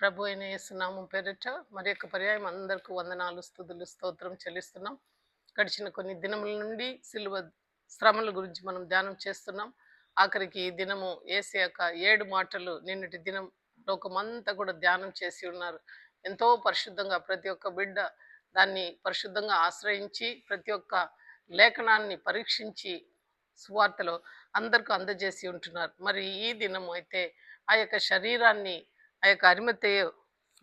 ప్రభు అయిన యేసునామం పేరిట మరి యొక్క పర్యాయం అందరికీ వందనాలు స్తుతులు స్తోత్రం చెల్లిస్తున్నాం. గడిచిన కొన్ని దినముల నుండి సిలువ శ్రమల గురించి మనం ధ్యానం చేస్తున్నాం. ఆఖరికి ఈ దినము యేసు యొక్క 7 మాటలు నిన్నటి దినం లోకమంతా కూడా ధ్యానం చేసి ఉన్నారు. ఎంతో పరిశుద్ధంగా ప్రతి ఒక్క బిడ్డ దాన్ని పరిశుద్ధంగా ఆశ్రయించి ప్రతి ఒక్క లేఖనాన్ని పరీక్షించి సువార్తలో అందరికీ అందజేసి ఉంటున్నారు. మరి ఈ దినం అయితే ఆ యొక్క శరీరాన్ని ఆ యొక్క అరిమతెయ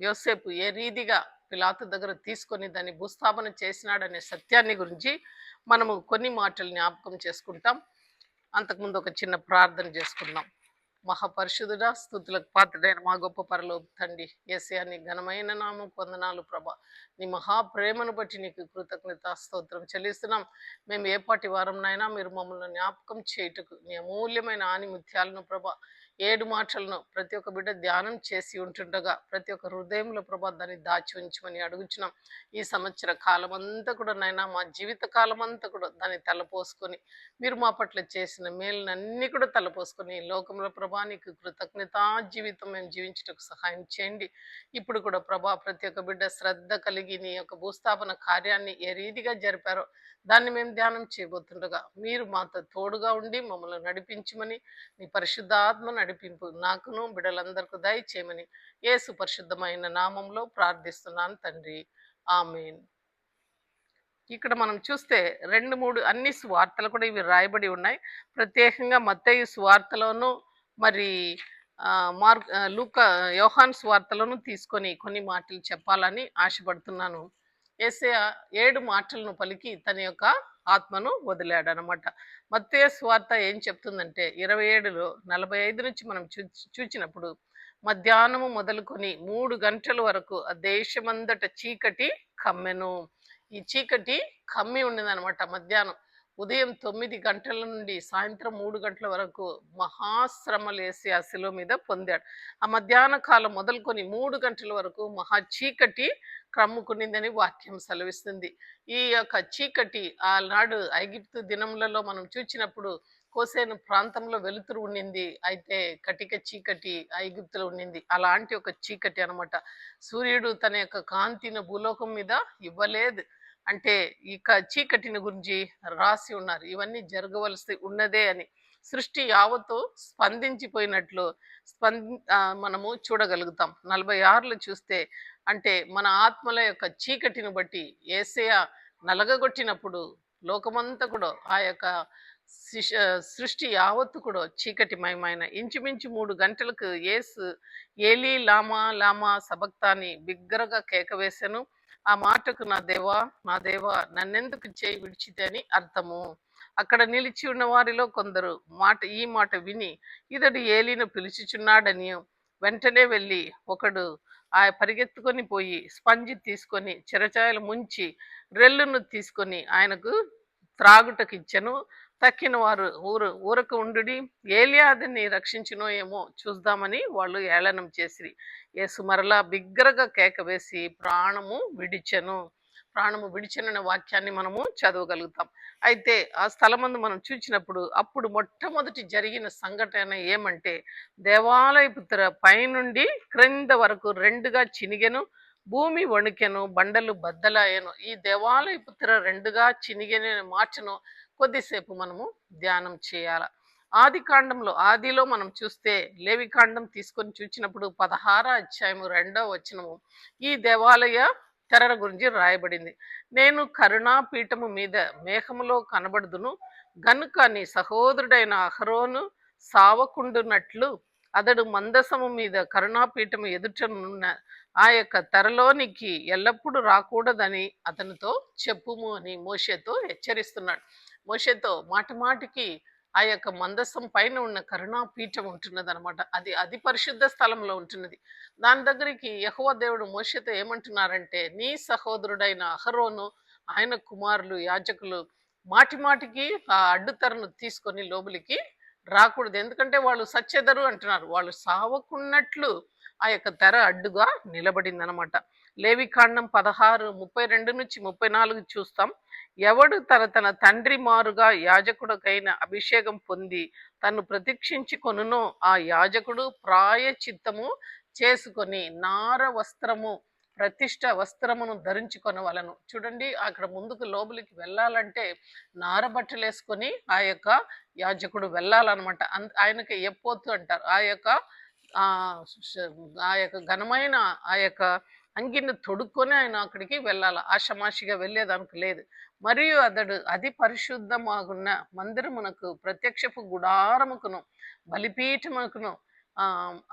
యోసేపు ఏ రీతిగా పిలాతు దగ్గర తీసుకొని దాన్ని భూస్థాపన చేసినాడనే సత్యాన్ని గురించి మనము కొన్ని మాటలు జ్ఞాపకం చేసుకుంటాం. అంతకుముందు ఒక చిన్న ప్రార్థన చేసుకుందాం. మహాపరిశుద్ధుడా, స్తుతులకు పాత్రుడైన మా గొప్ప పరలోక తండ్రి యేసయ్య, నీ ఘనమైన నామం వందనాలు ప్రభా. నీ మహాప్రేమను బట్టి నీకు కృతజ్ఞత స్తోత్రం చెల్లిస్తున్నాం. మేము ఏ పాటి వారంనైనా మీరు మమ్మల్ని జ్ఞాపకం చేయుటకు నీ అమూల్యమైన ఆనిముత్యాలను ప్రభా 7 మాటలను ప్రతి ఒక్క బిడ్డ ధ్యానం చేసి ఉంటుండగా ప్రతి ఒక్క హృదయంలో ప్రభా దాన్ని దాచి ఉంచమని అడుగుచున్నాం. ఈ సంవత్సర కాలం అంతా కూడా నైనా మా జీవిత కాలం అంతా కూడా దాన్ని తలపోసుకొని మీరు మా పట్ల చేసిన మేలునన్నీ కూడా తలపోసుకొని ఈ లోకంలో ప్రభా నీకు కృతజ్ఞతా జీవితం మేము జీవించటకు సహాయం చేయండి. ఇప్పుడు కూడా ప్రభా ప్రతి ఒక్క బిడ్డ శ్రద్ధ కలిగి నీ యొక్క భూస్థాపన కార్యాన్ని ఏ రీతిగా జరిపారో దాన్ని మేము ధ్యానం చేయబోతుండగా మీరు మాతో తోడుగా ఉండి మమ్మల్ని నడిపించమని నీ పరిశుద్ధాత్మ నడిపింపు నాకును బిడ్డలందరికీ దయచేయమని యేసు పరిశుద్ధమైన నామంలో ప్రార్థిస్తున్నాను తండ్రి, ఆమేన్. ఇక్కడ మనం చూస్తే 2-3 అన్ని సువార్తలు కూడా ఇవి రాయబడి ఉన్నాయి. ప్రత్యేకంగా మత్తయి సువార్తలోను మరి యోహాన్ సువార్తలోను తీసుకొని కొన్ని మాటలు చెప్పాలని ఆశపడుతున్నాను. యేసయ్య 7 మాటలను పలికి తన యొక్క ఆత్మను వదిలాడనమాట. మత్తయి సువార్త ఏం చెప్తుందంటే 27లో 45 నుంచి మనం చూచినప్పుడు మధ్యాహ్నము మొదలుకొని 3 గంటల వరకు ఆ దేశమందట చీకటి కమ్మెను. ఈ చీకటి కమ్మి ఉన్నదనమాట. మధ్యాహ్నం ఉదయం 9 గంటల నుండి సాయంత్రం 3 గంటల వరకు మహాశ్రమలు వేసి ఆ శిలువ మీద పొందాడు. ఆ మధ్యాహ్న కాలం మొదలుకొని 3 గంటల వరకు మహా చీకటి క్రమ్ముకునిందని వాక్యం సెలవిస్తుంది. ఈ యొక్క చీకటి ఆనాడు ఐగుప్తు దినములలో మనం చూచినప్పుడు కోసేను ప్రాంతంలో వెలుతురు ఉండింది, అయితే కటిక చీకటి ఐగుప్తులో ఉండింది. అలాంటి ఒక చీకటి అనమాట. సూర్యుడు తన యొక్క కాంతిని భూలోకం మీద ఇవ్వలేదు. అంటే ఈ చీకటిని గురించి రాసి ఉన్నారు. ఇవన్నీ జరగవలసి ఉన్నదే అని సృష్టి యావత్తు స్పందించిపోయినట్లు మనము చూడగలుగుతాం. 46లో చూస్తే అంటే మన ఆత్మల యొక్క చీకటిని బట్టి యేసయ్య నలగగొట్టినప్పుడు లోకమంతా కూడా ఆ యొక్క సృష్టి యావత్తు కూడా చీకటిమయమైన ఇంచుమించు 3 గంటలకు యేసు ఏలీ లామా లామా సబక్తాని బిగ్గరగా కేక వేసెను. ఆ మాటకు నా దేవా నన్నెందుకు చేయి విడిచితే అని అర్థము. అక్కడ నిలిచి ఉన్న వారిలో కొందరు ఈ మాట విని ఇతడు ఏలీను పిలుచుచున్నాడని వెంటనే వెళ్ళి ఒకడు పరిగెత్తుకొని పోయి స్పంజి తీసుకొని చిరచాయలు ముంచి రెల్లును తీసుకొని ఆయనకు త్రాగుటకు ఇచ్చెను. తక్కిన వారు ఊరకు ఉండుడి, ఏలియా అతన్ని రక్షించునో ఏమో చూద్దామని వాళ్ళు ఏళనం చేసిరి. యేసు మరలా బిగ్గరగా కేక వేసి ప్రాణము విడిచెననే వాక్యాన్ని మనము చదవగలుగుతాం. అయితే ఆ స్థలమందు మనం చూచినప్పుడు అప్పుడు మొట్టమొదటి జరిగిన సంఘటన ఏమంటే దేవాలయపు తెర పైనుండి క్రింద వరకు 2గా చినిగెను, భూమి వణికెను, బండలు బద్దలాయను. ఈ దేవాలయపు తెర 2గా చినిగెన మాటను కొద్దిసేపు మనము ధ్యానం చేయాల. ఆదిలో మనం చూస్తే లేవికాండం తీసుకొని చూచినప్పుడు 16వ అధ్యాయము 2వ వచనము ఈ దేవాలయ తెర గురించి రాయబడింది. నేను కరుణాపీఠము మీద మేఘములో కనబడుదును గనుక నీ సహోదరుడైన అహరోను సావకుండునట్లు అతడు మందసము మీద కరుణాపీఠము ఎదుటనున్న ఆ యొక్క తెరలోనికి ఎల్లప్పుడూ రాకూడదని అతనితో చెప్పుము అని మోషేతో హెచ్చరిస్తున్నాడు. మోషేతో మాటికి ఆ యొక్క మందసం పైన ఉన్న కరుణాపీఠం ఉంటున్నది అనమాట. అది పరిశుద్ధ స్థలంలో ఉంటున్నది. దాని దగ్గరికి యెహోవా దేవుడు మోషేతో ఏమంటున్నారంటే నీ సహోదరుడైన అహరోను ఆయన కుమారులు యాజకులు మాటికి ఆ అడ్డుతెరను తీసుకొని లోపలికి రాకూడదు. ఎందుకంటే వాళ్ళు సచ్చెదరు అంటున్నారు. వాళ్ళు సావకున్నట్లు ఆ యొక్క తెర అడ్డుగా నిలబడింది అనమాట. లేవికాండం 16:32 నుంచి 34 చూస్తాం. ఎవడు తన తండ్రి మారుగా యాజకుడికైన అభిషేకం పొంది తను ప్రతీక్షించి కొనునో ఆ యాజకుడు ప్రాయచిత్తము చేసుకొని నార వస్త్రము ప్రతిష్ట వస్త్రమును ధరించుకొనవలెను. చూడండి అక్కడ ముందుకు లోపలికి వెళ్ళాలంటే నార బట్టలు వేసుకొని ఆ యొక్క యాజకుడు వెళ్ళాలన్నమాట. ఆయనకి ఎప్పోతు అంటారు. ఆ శ- ఆ యొక్క ఘనమైన ఆ యొక్క అంగిని తొడుక్కొని ఆయన అక్కడికి వెళ్ళాలి. ఆషమాషిగా వెళ్ళేదానికి లేదు. మరియు అతడు అది పరిశుద్ధమాగున్న మందిరమునకు ప్రత్యక్షపు గుడారముకును బలిపీఠముకును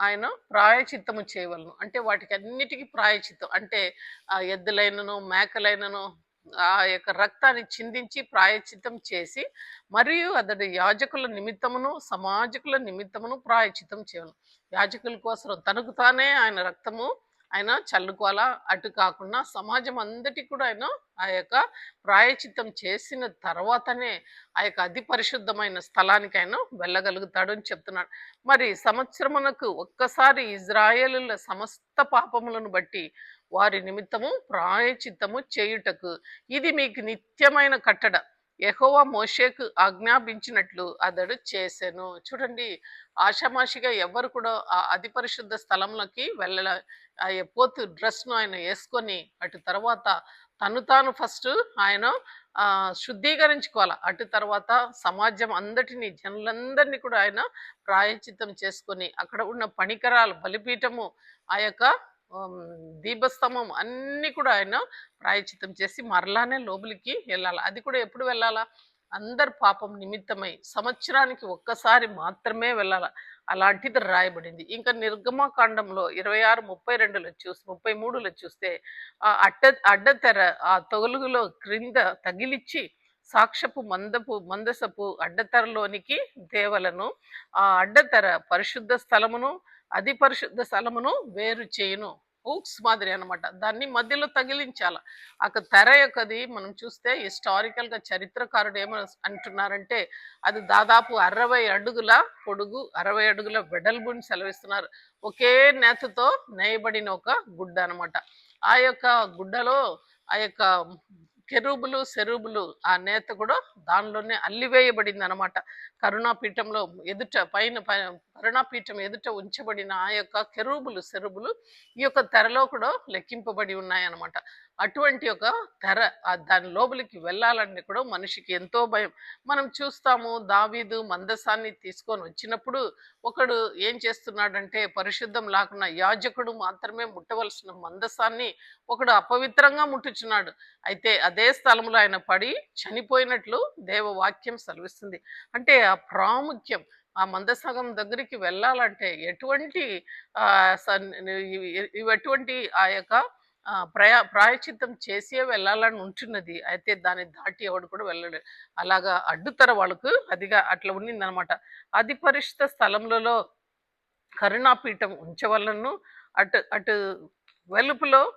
ఆయన ప్రాయచిత్తము చేయవలను. అంటే వాటికి అన్నిటికీ ప్రాయచిత్తం అంటే ఆ ఎద్దులైనను మేకలైనను ఆ యొక్క రక్తాన్ని చిందించి ప్రాయచిత్తం చేసి మరియు అతడు యాజకుల నిమిత్తమును సమాజకుల నిమిత్తమును ప్రాయచిత్తం చేయవలను. యాజకుల కోసం తనకు తానే ఆయన రక్తము ఆయన చల్లుకోవాలా. అటు కాకుండా సమాజం అంతటికి కూడా ఆయన ఆ యొక్క ప్రాయచిత్తం చేసిన తర్వాతనే ఆ యొక్క అతి పరిశుద్ధమైన స్థలానికి ఆయన వెళ్ళగలుగుతాడు అని చెప్తున్నాడు. మరి సంవత్సరమునకు ఒక్కసారి ఇజ్రాయేలుల సమస్త పాపములను బట్టి వారి నిమిత్తము ప్రాయచిత్తము చేయుటకు ఇది మీకు నిత్యమైన కట్టడ యెహోవా మోషేకు ఆజ్ఞాపించినట్లు అతడు చేసెను. చూడండి ఆషామాషిగా ఎవరు కూడా ఆ అతి పరిశుద్ధ స్థలంలోకి వెళ్ళ ఆ పోతు డ్రెస్ను ఆయన వేసుకొని అటు తర్వాత తను తాను ఫస్ట్ ఆయన శుద్ధీకరించుకోవాలి. అటు తర్వాత సమాజం అందటినీ జనులందరినీ కూడా ఆయన ప్రాయచిత్తం చేసుకొని అక్కడ ఉన్న పనికరాలు బలిపీఠము ఆ యొక్క దీపస్తంభం అన్ని కూడా ఆయన ప్రాయచిత్తం చేసి మరలానే లోపలికి వెళ్ళాలి. అది కూడా ఎప్పుడు వెళ్ళాలా? అందరు పాపం నిమిత్తమై సంవత్సరానికి ఒక్కసారి మాత్రమే వెళ్ళాల. అలాంటిది రాయబడింది. ఇంకా నిర్గమకాండంలో 26:32లో 33లో చూస్తే ఆ అడ్డతెర ఆ తొలుగులో క్రింద తగిలిచ్చి సాక్ష్యపు మందసపు అడ్డతెరలోనికి దేవలను ఆ అడ్డతెర పరిశుద్ధ స్థలమును అతి పరిశుద్ధ స్థలమును వేరు చేయును. హూక్స్ మాదిరి అనమాట. దాన్ని మధ్యలో తగిలించాల. అక్కడ తెర యొక్కది మనం చూస్తే హిస్టారికల్ గా చరిత్రకారుడు ఏమో అంటున్నారంటే అది దాదాపు 60 అడుగుల పొడుగు 60 అడుగుల వెడల్పుని సెలవిస్తున్నారు. ఒకే నేతతో నేయబడిన ఒక గుడ్డ అనమాట. ఆ యొక్క గుడ్డలో ఆ యొక్క కెరూబులు సెరూబులు ఆ నేత కూడా దానిలోనే అల్లివేయబడింది అనమాట. కరుణాపీఠంలో ఎదుట కరుణాపీఠం ఎదుట ఉంచబడిన ఆ యొక్క కెరూబులు సెరూబులు ఈ యొక్క తెరలో కూడా లెక్కింపబడి ఉన్నాయన్నమాట. అటువంటి ఒక తెర దాని లోపలికి వెళ్ళాలని కూడా మనిషికి ఎంతో భయం. మనం చూస్తాము దావీదు మందసాన్ని తీసుకొని వచ్చినప్పుడు ఒకడు ఏం చేస్తున్నాడంటే పరిశుద్ధం లేకుండా యాజకుడు మాత్రమే ముట్టవలసిన మందసాన్ని ఒకడు అపవిత్రంగా ముట్టుచున్నాడు. అయితే అదే స్థలంలో ఆయన పడి చనిపోయినట్లు దేవవాక్యం సెలవిస్తుంది. అంటే ఆ ప్రాముఖ్యం ఆ మందసగం దగ్గరికి వెళ్ళాలంటే ఎటువంటి ఎటువంటి ఆ యొక్క ప్రాయచిత్తం చేసే వెళ్ళాలని ఉంటున్నది. అయితే దాన్ని దాటి ఎవడు కూడా వెళ్ళడు. అలాగా అడ్డుతర వాళ్ళకు అదిగా అట్లా ఉండిందనమాట. అది పరిశుద్ధ స్థలములలో కరుణాపీఠం ఉంచవలను. అటు అటు వెలుపులో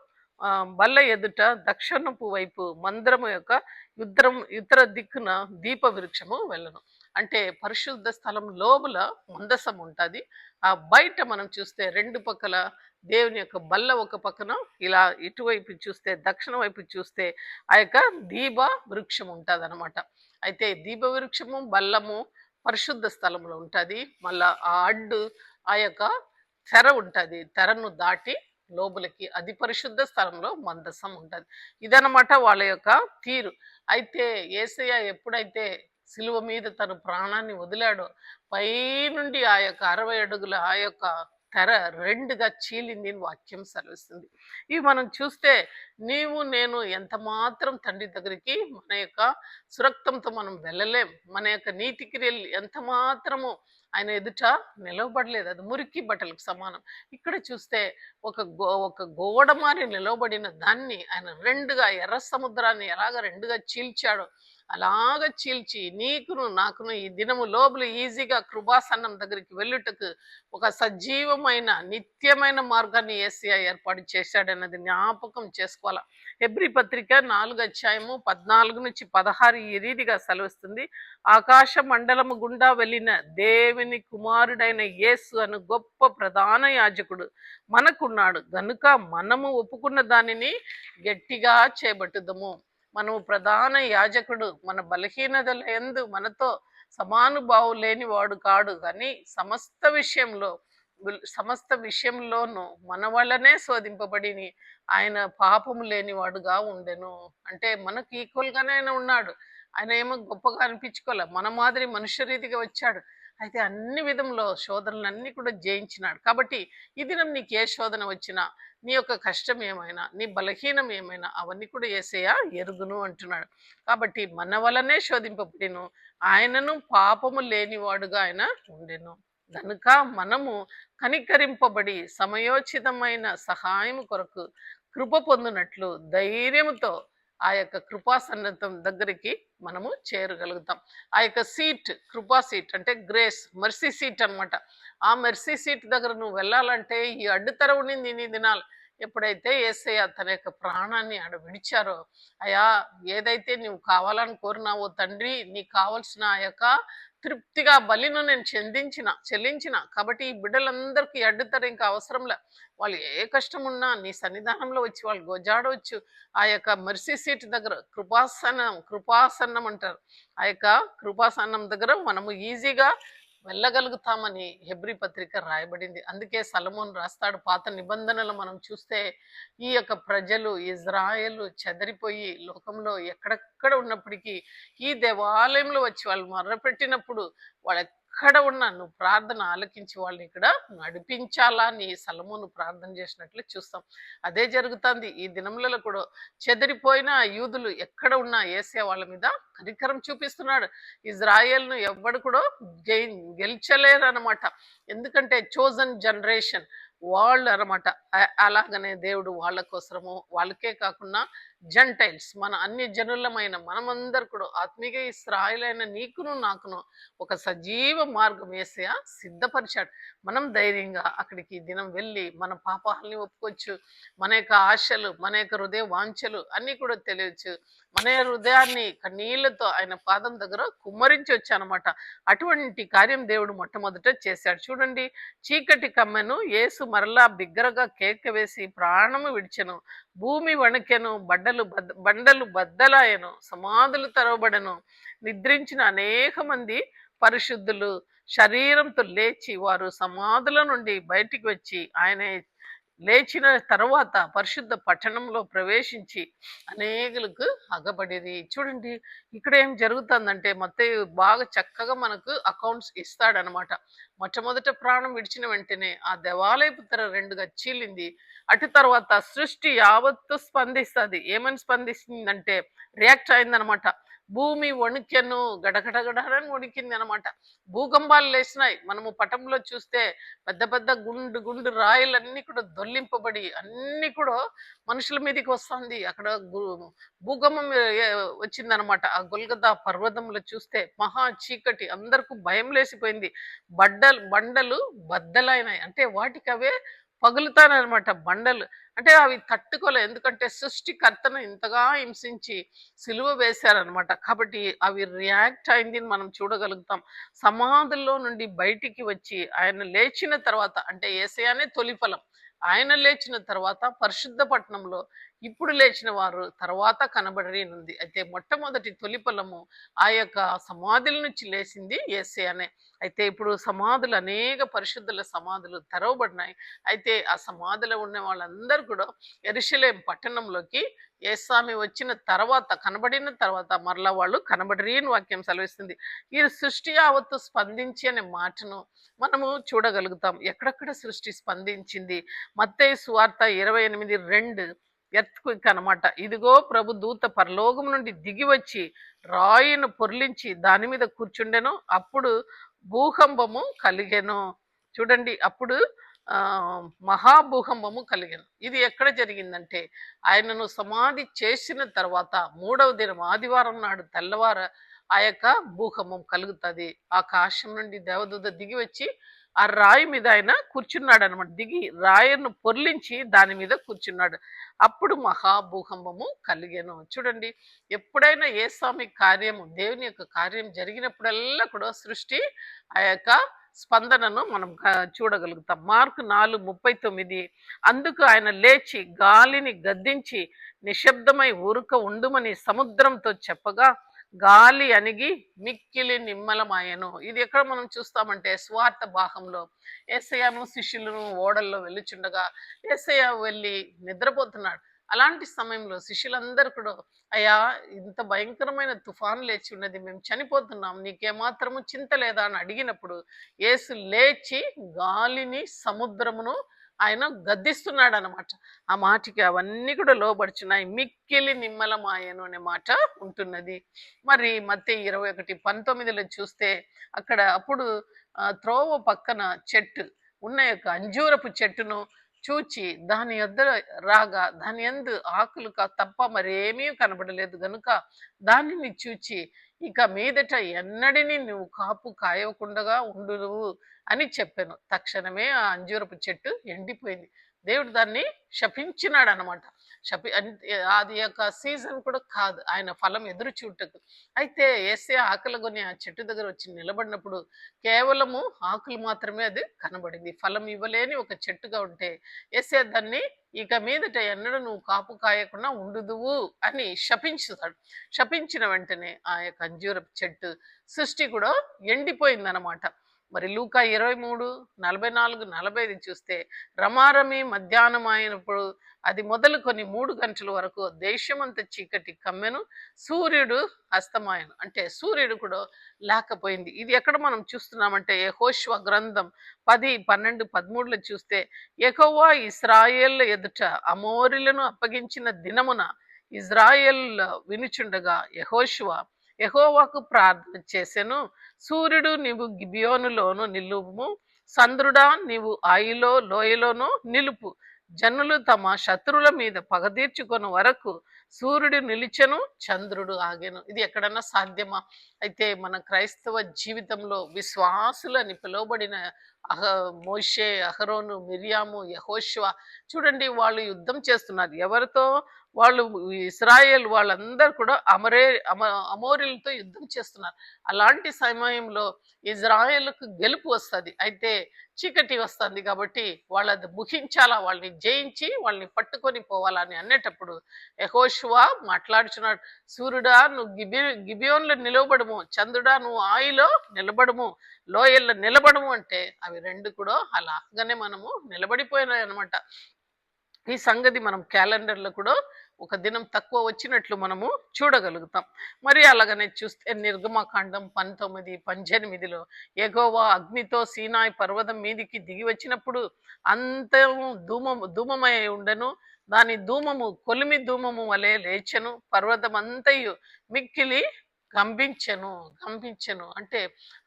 బల్ల ఎదుట దక్షిణపు వైపు మందిరము యొక్క ఇతర దిక్కున దీప వృక్షము వెళ్ళను. అంటే పరిశుద్ధ స్థలం లోపల మందసం ఉంటుంది. ఆ బయట మనం చూస్తే రెండు పక్కల దేవుని యొక్క బల్ల ఒక పక్కన ఇలా ఇటువైపు చూస్తే దక్షిణ వైపు చూస్తే ఆ యొక్క దీప వృక్షం ఉంటుంది అనమాట. అయితే దీప వృక్షము బల్లము పరిశుద్ధ స్థలంలో ఉంటుంది. మళ్ళా ఆ అడ్డు ఆ యొక్క తెర ఉంటుంది. తెరను దాటి లోపలికి అతి పరిశుద్ధ స్థలంలో మందసం ఉంటుంది. ఇదనమాట వాళ్ళ యొక్క తీరు. అయితే యేసయ్య ఎప్పుడైతే సిలువ మీద తన ప్రాణాన్ని వదిలాడో పైనుండి ఆ యొక్క 60 అడుగుల ఆ యొక్క తెర రెండుగా చీలింది వాక్యం సెలవిస్తుంది. ఇవి మనం చూస్తే నీవు నేను ఎంత మాత్రం తండ్రి దగ్గరికి మన యొక్క సురక్తంతో మనం వెళ్ళలేం. మన యొక్క నీతి క్రియలు ఎంత మాత్రము ఆయన ఎదుట నిలవబడలేదు. అది మురికి బట్టలకు సమానం. ఇక్కడ చూస్తే ఒక గోడ మారి నిలవబడిన దాన్ని ఆయన రెండుగా ఎర్ర సముద్రాన్ని ఎలాగ రెండుగా చీల్చాడో అలాగ చీల్చి నీకును నాకును ఈ దినము లోపల ఈజీగా కృపాసన్నం దగ్గరికి వెళ్ళుటకు ఒక సజీవమైన నిత్యమైన మార్గాన్ని యేసయ్య ఏర్పాటు చేశాడన్నది జ్ఞాపకం చేసుకోవాలా. హెబ్రీ పత్రిక 4:14-16 ఈ రీతిగా సెలవిస్తుంది. ఆకాశ మండలము గుండా వెళ్ళిన దేవుని కుమారుడైన యేసు అను గొప్ప ప్రధాన యాజకుడు మనకున్నాడు గనుక మనము ఒప్పుకున్న దానిని గట్టిగా చేపట్టుదము. మనము ప్రధాన యాజకుడు మన బలహీనతల యందు మనతో సమానుభావం లేని వాడు కాడు, కానీ సమస్త విషయంలో సమస్త విషయంలోనూ మన వల్లనే శోధింపబడి ఆయన పాపము లేనివాడుగా ఉండెను. అంటే మనకు ఈక్వల్ గానే ఆయన ఉన్నాడు. ఆయన ఏమో గొప్పగా అనిపించుకోలే, మన మాదిరి మనుష్య రీతిగా వచ్చాడు. అయితే అన్ని విధంలో శోధనలన్నీ కూడా జయించినాడు. కాబట్టి ఈ దినం నీకు ఏ శోధన వచ్చినా, నీ యొక్క కష్టం ఏమైనా, నీ బలహీనం ఏమైనా, అవన్నీ కూడా యేసయ్య ఎరుగును అంటున్నాడు. కాబట్టి మన వలనే శోధింపబడిను, ఆయనను పాపము లేనివాడుగా ఆయన ఉండెను. గనుక మనము కనికరింపబడి సమయోచితమైన సహాయం కొరకు కృప పొందినట్లు ధైర్యముతో ఆ యొక్క కృపా సన్నద్ధం దగ్గరికి మనము చేరగలుగుతాం. ఆ యొక్క సీట్, కృపా సీట్ అంటే గ్రేస్, మెర్సీ సీట్ అన్నమాట. ఆ మెర్సీ సీట్ దగ్గర నువ్వు వెళ్ళాలంటే ఈ అడ్డుతెర ఉండింది నీ దినాలు. ఎప్పుడైతే యేసయ్య తన యొక్క ప్రాణాన్ని ఆడ విడిచారో, అయా ఏదైతే నువ్వు కావాలని కోరినావో తండ్రి, నీకు కావలసిన ఆ యొక్క తృప్తిగా బలిను నేను చెల్లించిన కాబట్టి ఈ బిడ్డలందరికీ అడ్డుతర ఇంకా అవసరంలే. వాళ్ళు ఏ కష్టం ఉన్నా నీ సన్నిధానంలో వచ్చి వాళ్ళు గోజాడవచ్చు. ఆ యొక్క మెర్సీ సీట్ దగ్గర కృపాసనం అంటారు. ఆ యొక్క కృపాసనం దగ్గర మనము ఈజీగా వెళ్ళగలుగుతామని హెబ్రీ పత్రిక రాయబడింది. అందుకే సలమోన్ రాస్తాడు, పాత నిబంధనలు మనం చూస్తే ఈ యొక్క ప్రజలు ఇజ్రాయేలు చెదరిపోయి లోకంలో ఎక్కడెక్కడ ఉన్నప్పటికీ ఈ దేవాలయంలో వచ్చి వాళ్ళు మొర్రపెట్టినప్పుడు వాళ్ళు ఎక్కడ ఉన్నా నువ్వు ప్రార్థన ఆలకించి వాళ్ళని ఇక్కడ నడిపించాలా అని సలమోను ప్రార్థన చేసినట్లు చూస్తాం. అదే జరుగుతుంది ఈ దినములలో కూడా. చెదిరిపోయిన యూదులు ఎక్కడ ఉన్నా యేసయ్య వాళ్ళ మీద కనికరం చూపిస్తున్నాడు. ఇజ్రాయేల్ను ఎవ్వడు కూడా గెలిచలేరు అనమాట. ఎందుకంటే చోజన్ జనరేషన్ వాళ్ళు అనమాట. అలాగనే దేవుడు వాళ్ళ కోసము, వాళ్ళకే కాకుండా జెంటైల్స్ మన అన్ని జనులమైన మనమందరు కూడా ఆత్మీయ ఇశ్రాయేలైన నీకును నాకును ఒక సజీవ మార్గం యేసయ్య సిద్ధపరిచాడు. మనం ధైర్యంగా అక్కడికి దినం వెళ్ళి మన పాపాలని ఒప్పుకోవచ్చు. మన యొక్క ఆశలు, మన యొక్క హృదయ వాంఛలు అన్నీ కూడా తెలియచ్చు. మన హృదయాన్ని కన్నీళ్లతో ఆయన పాదం దగ్గర కుమ్మరించి అనమాట. అటువంటి కార్యం దేవుడు మొట్టమొదట చేశాడు. చూడండి, చీకటి కమ్మెను యేసు మరలా బిగ్గరగా కేక వేసి ప్రాణము విడిచెను. భూమి వణకెను, బండలు బద్దలాయను, సమాధులు తెరవబడెను. నిద్రించిన అనేక మంది పరిశుద్ధులు శరీరంతో లేచి వారు సమాధుల నుండి బయటికి వచ్చి ఆయన లేచిన తర్వాత పరిశుద్ధ పట్టణంలో ప్రవేశించి అనేకులకు అగబడిరి. చూడండి, ఇక్కడ ఏం జరుగుతుందంటే మత్తయి బాగా చక్కగా మనకు అకౌంట్స్ ఇస్తాడనమాట. మొట్టమొదట ప్రాణం విడిచిన వెంటనే ఆ దేవాలయపు తెర రెండుగా చీలింది. అటు తర్వాత సృష్టి యావత్తు స్పందిస్తుంది. ఏమని స్పందిస్తుందంటే రియాక్ట్ అయిందనమాట. భూమి వణికెను, గడగడగడని వణికింది అనమాట. భూకంపాలు లేచినాయి. మనము పటంలో చూస్తే పెద్ద పెద్ద గుండు గుండు రాయిలన్నీ కూడా దొల్లింపబడి అన్ని కూడా మనుషుల మీదకి వస్తుంది. అక్కడ భూకంపం వచ్చిందనమాట. ఆ గొల్గదా పర్వతంలో చూస్తే మహా చీకటి, అందరికీ భయం లేసిపోయింది. బండలు బద్దలైనాయి. అంటే వాటికి అవే పగులుతానమాట బండలు. అంటే అవి తట్టుకోలే, ఎందుకంటే సృష్టికర్తను ఇంతగా హింసించి సిలువ వేశారనమాట. కాబట్టి అవి రియాక్ట్ అయింది మనం చూడగలుగుతాం. సమాధుల్లో నుండి బయటికి వచ్చి ఆయన లేచిన తర్వాత, అంటే యేసయ్యనే తొలి ఫలం, ఆయన లేచిన తర్వాత పరిశుద్ధ పట్టణంలో ఇప్పుడు లేచిన వారు తర్వాత కనబడనుంది. అయితే మొట్టమొదటి తొలి ఫలము ఆ యొక్క సమాధుల నుంచి లేచింది యేసయ్యనే. అయితే ఇప్పుడు సమాధులు, అనేక పరిశుద్ధుల సమాధులు తెరవబడినాయి. అయితే ఆ సమాధిలో ఉన్న వాళ్ళందరూ కూడా యెరూషలేము పట్టణంలోకి యేస్వామి వచ్చిన తర్వాత, కనబడిన తర్వాత మరలా వాళ్ళు కనబడరి అని వాక్యం సెలవిస్తుంది. ఈ సృష్టి యావత్తు స్పందించి అనే మాటను మనము చూడగలుగుతాం. ఎక్కడెక్కడ సృష్టి స్పందించింది. మత్తయి సువార్త 28:2 ఎర్త్‌క్వేక్ అనమాట. ఇదిగో ప్రభు దూత పరలోకం నుండి దిగి వచ్చి రాయిను పొర్లించి దాని మీద కూర్చుండెను. అప్పుడు భూకంపము కలిగెను. చూడండి, అప్పుడు మహాభూకంపము కలిగెను. ఇది ఎక్కడ జరిగిందంటే ఆయనను సమాధి చేసిన తర్వాత 3వ దినం ఆదివారం నాడు తెల్లవార ఆ యొక్క భూకంపం కలుగుతుంది. ఆకాశం నుండి దేవదూత దిగి వచ్చి ఆ రాయి మీద ఆయన కూర్చున్నాడు అనమాట. దిగి రాయిను పొర్లించి దాని మీద కూర్చున్నాడు. అప్పుడు మహాభూకంపము కలిగెను. చూడండి, ఎప్పుడైనా యేస్వామి కార్యము, దేవుని యొక్క కార్యం జరిగినప్పుడల్లా కూడా సృష్టి ఆ యొక్క స్పందనను మనం చూడగలుగుతాం. మార్కు 4:39 అందుకు ఆయన లేచి గాలిని గద్దించి నిశ్శబ్దమై ఊరుక ఉండుమని సముద్రంతో చెప్పగా గాలి అణిగి మిక్కిలి నిమ్మలమాయెను. ఇది ఎక్కడ మనం చూస్తామంటే స్వార్థ భాగంలో యేసయ్యను శిష్యులను ఓడల్లో వెళ్ళుచుండగా యేసయ్య వెళ్ళి నిద్రపోతున్నాడు. అలాంటి సమయంలో శిష్యులందరూ కూడా, అయ్యా, ఇంత భయంకరమైన తుఫాను లేచి ఉన్నది, మేము చనిపోతున్నాం, నీకేమాత్రము చింత లేదా అని అడిగినప్పుడు యేసు లేచి గాలిని సముద్రమును ఆయన గద్దిస్తున్నాడు అన్నమాట. ఆ మాటకి అవన్నీ కూడా లోబడుచున్నాయి. మిక్కిలి నిమ్మలమాయను అనే మాట ఉంటున్నది. మరి మత్తయి 21:19 చూస్తే అక్కడ అప్పుడు త్రోవ పక్కన చెట్టు ఉన్న యొక్క అంజూరపు చెట్టును చూచి దాని యొద్ద రాగా దాని యందు ఆకులు తప్ప మరేమీ కనబడలేదు గనుక దానిని చూచి, ఇక మీదట ఎన్నడిని నువ్వు కాపు కాయకుండా ఉండును అని చెప్పాను. తక్షణమే ఆ అంజూరపు చెట్టు ఎండిపోయింది. దేవుడు దాన్ని శపించినాడు అనమాట. అది యొక్క సీజన్ కూడా కాదు ఆయన ఫలం ఎదురు చూడటకు. అయితే ఏసే ఆకలిగొని ఆ చెట్టు దగ్గర వచ్చి నిలబడినప్పుడు కేవలము ఆకులు మాత్రమే అది కనబడింది. ఫలం ఇవ్వలేని ఒక చెట్టుగా ఉంటే ఏసే దాన్ని ఇక మీదట ఎన్నడూ నువ్వు కాపు కాయకుండా ఉండుదువు అని శపించుతాడు. శపించిన వెంటనే ఆ యొక్క అంజూరపు చెట్టు సృష్టి కూడా ఎండిపోయిందనమాట. మరి లూకా 23:44-45 చూస్తే రమారమి మధ్యాహ్నం అయినప్పుడు అది మొదలుకొని 3 గంటల వరకు దేశమంతా చీకటి కమ్మెను, సూర్యుడు అస్తమాయను. అంటే సూర్యుడు కూడా లేకపోయింది. ఇది ఎక్కడ మనం చూస్తున్నామంటే యెహోషువ గ్రంథం 10, 12, 13 చూస్తే, యెహోవా ఇశ్రాయేళ్ల ఎదుట అమోరీలను అప్పగించిన దినమున ఇశ్రాయేల్ వినుచుండగా యెహోవాకు ప్రార్థన చేసెను. సూర్యుడు నీవు గిబియోనులోను నిలువుము, చంద్రుడా నీవు ఆయిలో లోయలోను నిలుపు. జనులు తమ శత్రువుల మీద పగ తీర్చుకొని వరకు సూర్యుడు నిలిచెను, చంద్రుడు ఆగెను. ఇది ఎక్కడన్నా సాధ్యమా? అయితే మన క్రైస్తవ జీవితంలో విశ్వాసులని పిలువబడిన మోషే, అహరోను, మిరియాము, యెహోషువ చూడండి, వాళ్ళు యుద్ధం చేస్తున్నారు. ఎవరితో? వాళ్ళు ఇశ్రాయేల్ వాళ్ళందరూ కూడా అమోరీలతో యుద్ధం చేస్తున్నారు. అలాంటి సమయంలో ఇజ్రాయేలుకు గెలుపు వస్తుంది. అయితే చీకటి వస్తుంది కాబట్టి వాళ్ళది ముగించాలా, వాళ్ళని జయించి వాళ్ళని పట్టుకొని పోవాలని అనేటప్పుడు యెహోషువ మాట్లాడుచున్నాడు. సూర్యుడా నువ్వు గిబియోన్లో నిలబడము, చంద్రుడా నువ్వు ఆయిలో నిలబడము, లోయల్లో నిలబడము అంటే అవి రెండు కూడా అలాగనే మనము నిలబడిపోయినాయి అనమాట. ఈ సంగతి మనం క్యాలెండర్లో కూడా ఒక దినం తక్కువ వచ్చినట్లు మనము చూడగలుగుతాం. మరి అలాగనే చూస్తే నిర్గమకాండం 19:18 యెహోవా అగ్నితో సీనాయి పర్వతం మీదికి దిగి వచ్చినప్పుడు అంతము ధూమమై ఉండెను. దాని ధూమము కొలిమి ధూమము వలె లేచెను, పర్వతం అంతయు మిక్కిలి కంపించెను. అంటే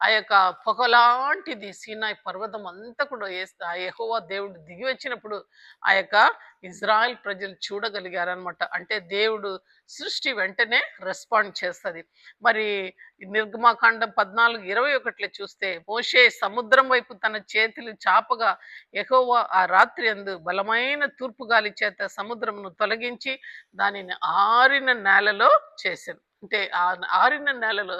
ఆ యొక్క పొగలాంటిది సీనాయి పర్వతం అంతా కూడా ఆ యెహోవా దేవుడు దిగి వచ్చినప్పుడు ఆ యొక్క ఇజ్రాయెల్ ప్రజలు చూడగలిగారనమాట. అంటే దేవుడు సృష్టి వెంటనే రెస్పాండ్ చేస్తుంది. మరి నిర్గమాకాండం 14:21 చూస్తే మోషే సముద్రం వైపు తన చేతులు చాపగా యెహోవా ఆ రాత్రి అందు బలమైన తూర్పు గాలి చేత సముద్రమును తొలగించి దానిని ఆరిన నేలలో చేశాను. అంటే ఆ ఆరిన నేలలో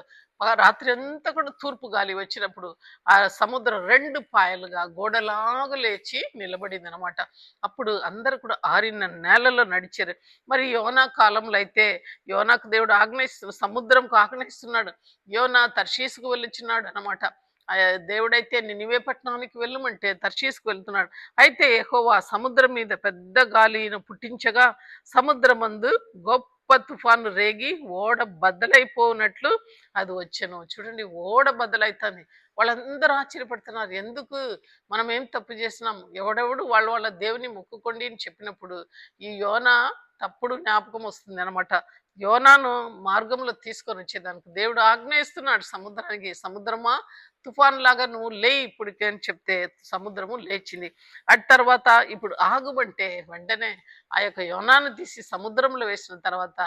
రాత్రి అంతా కూడా తూర్పు గాలి వచ్చినప్పుడు ఆ సముద్రం 2 పాయలుగా గోడలాగా లేచి నిలబడింది అనమాట. అప్పుడు అందరు కూడా ఆరిన నేలలో నడిచారు. మరి యోనా కాలంలో అయితే యోనాకు దేవుడు సముద్రంకు ఆజ్ఞయిస్తున్నాడు. యోనా తర్షీసుకు వెళ్ళుచున్నాడు అనమాట. దేవుడైతే నినివే పట్టణానికి వెళ్ళమంటే తర్షీసుకు వెళ్తున్నాడు. అయితే యెహోవా సముద్రం మీద పెద్ద గాలిని పుట్టించగా సముద్రమందు గొప్ప తుఫాను రేగి ఓడ బద్దలైపోనట్లు అది వచ్చెను. చూడండి, ఓడ బద్దలైతుంది. వాళ్ళందరూ ఆశ్చర్యపడుతున్నారు. ఎందుకు? మనం ఏం తప్పు చేసినాం? ఎవడెవడు వాళ్ళ దేవుని మొక్కుకోండి అని చెప్పినప్పుడు ఈ యోనా తప్పుడు జ్ఞాపకం వస్తుంది అనమాట. యోనాను మార్గంలో తీసుకొని వచ్చేదానికి దేవుడు ఆజ్ఞయిస్తున్నాడు సముద్రానికి, సముద్రమా తుఫాన్ లాగా నువ్వు లే ఇప్పటికే అని చెప్తే సముద్రము లేచింది. అటు తర్వాత ఇప్పుడు ఆగుబంటే వెంటనే ఆ యొక్క యోనాను తీసి సముద్రంలో వేసిన తర్వాత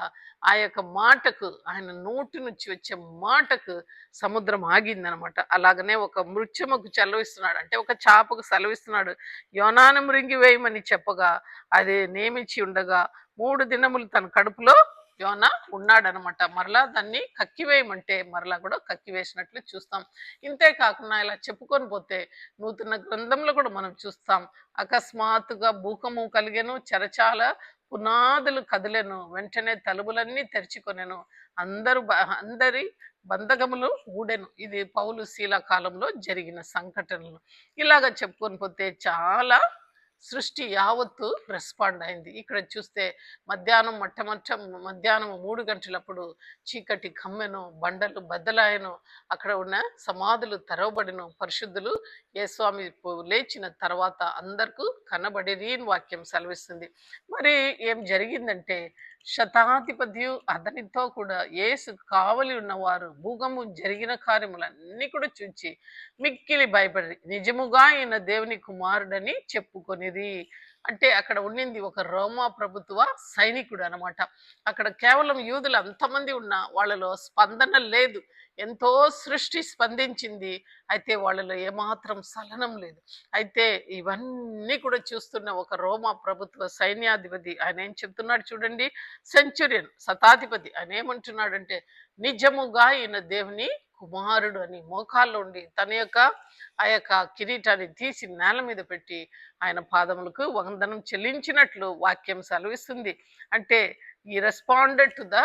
ఆ యొక్క మాటకు, ఆయన నోటి నుంచి వచ్చే మాటకు సముద్రం ఆగిందనమాట. అలాగనే ఒక మృత్యముకు సెలవిస్తున్నాడు, అంటే ఒక చాపకు సెలవిస్తున్నాడు. యోనాను మృంగి వేయమని చెప్పగా అది నియమించి ఉండగా 3 దినములు తన కడుపులో యోనా ఉన్నాడనమాట. మరలా దాన్ని కక్కివేయమంటే మరలా కూడా కక్కివేసినట్లు చూస్తాం. ఇంతే కాకుండా ఇలా చెప్పుకొని పోతే నూతన గ్రంథంలో కూడా మనం చూస్తాం. అకస్మాత్తుగా భూకంపం కలిగెను, చెరచాల పునాదులు కదిలెను, వెంటనే తలుపులన్నీ తెరుచుకొనెను, అందరి బంధకములు ఊడెను. ఇది పౌలు శీల కాలంలో జరిగిన సంఘటనలు. ఇలాగ చెప్పుకొని పోతే చాలా సృష్టి యావత్తు రెస్పాండ్ అయింది. ఇక్కడ చూస్తే మధ్యాహ్నం 3 గంటలప్పుడు చీకటి కమ్మెను, బండలు బద్దలాయను, అక్కడ ఉన్న సమాధులు తెరవబడిను, పరిశుద్ధులు యేస్వామి లేచిన తర్వాత అందరికీ కనబడిరి అని వాక్యం సెలవిస్తుంది. మరి ఏం జరిగిందంటే శతాధిపతియు అతనితో కూడా యేసు కావలి ఉన్నవారు భూగము జరిగిన కార్యములన్నీ కూడా చూచి మిక్కిలి భయపడి నిజముగా ఈయన దేవుని కుమారుడని చెప్పుకొనిది. అంటే అక్కడ ఉండింది ఒక రోమా ప్రభుత్వ సైనికుడు అనమాట. అక్కడ కేవలం యూదులు అంతమంది ఉన్నా వాళ్ళలో స్పందన లేదు. ఎంతో సృష్టి స్పందించింది, అయితే వాళ్ళలో ఏమాత్రం సలనం లేదు. అయితే ఇవన్నీ కూడా చూస్తున్న ఒక రోమా ప్రభుత్వ సైన్యాధిపతి ఆయన ఏం చెప్తున్నాడు చూడండి. సెంచురియన్ శతాధిపతి ఆయన ఏమంటున్నాడంటే నిజముగా ఈయన దేవుని కుమారుడు అని మోకాల్లో ఉండి ఆ యొక్క కిరీటాన్ని తీసి నేల మీద పెట్టి ఆయన పాదములకు వందనం చెల్లించినట్లు వాక్యం సెలవిస్తుంది. అంటే ఈ రెస్పాండెడ్ టు ద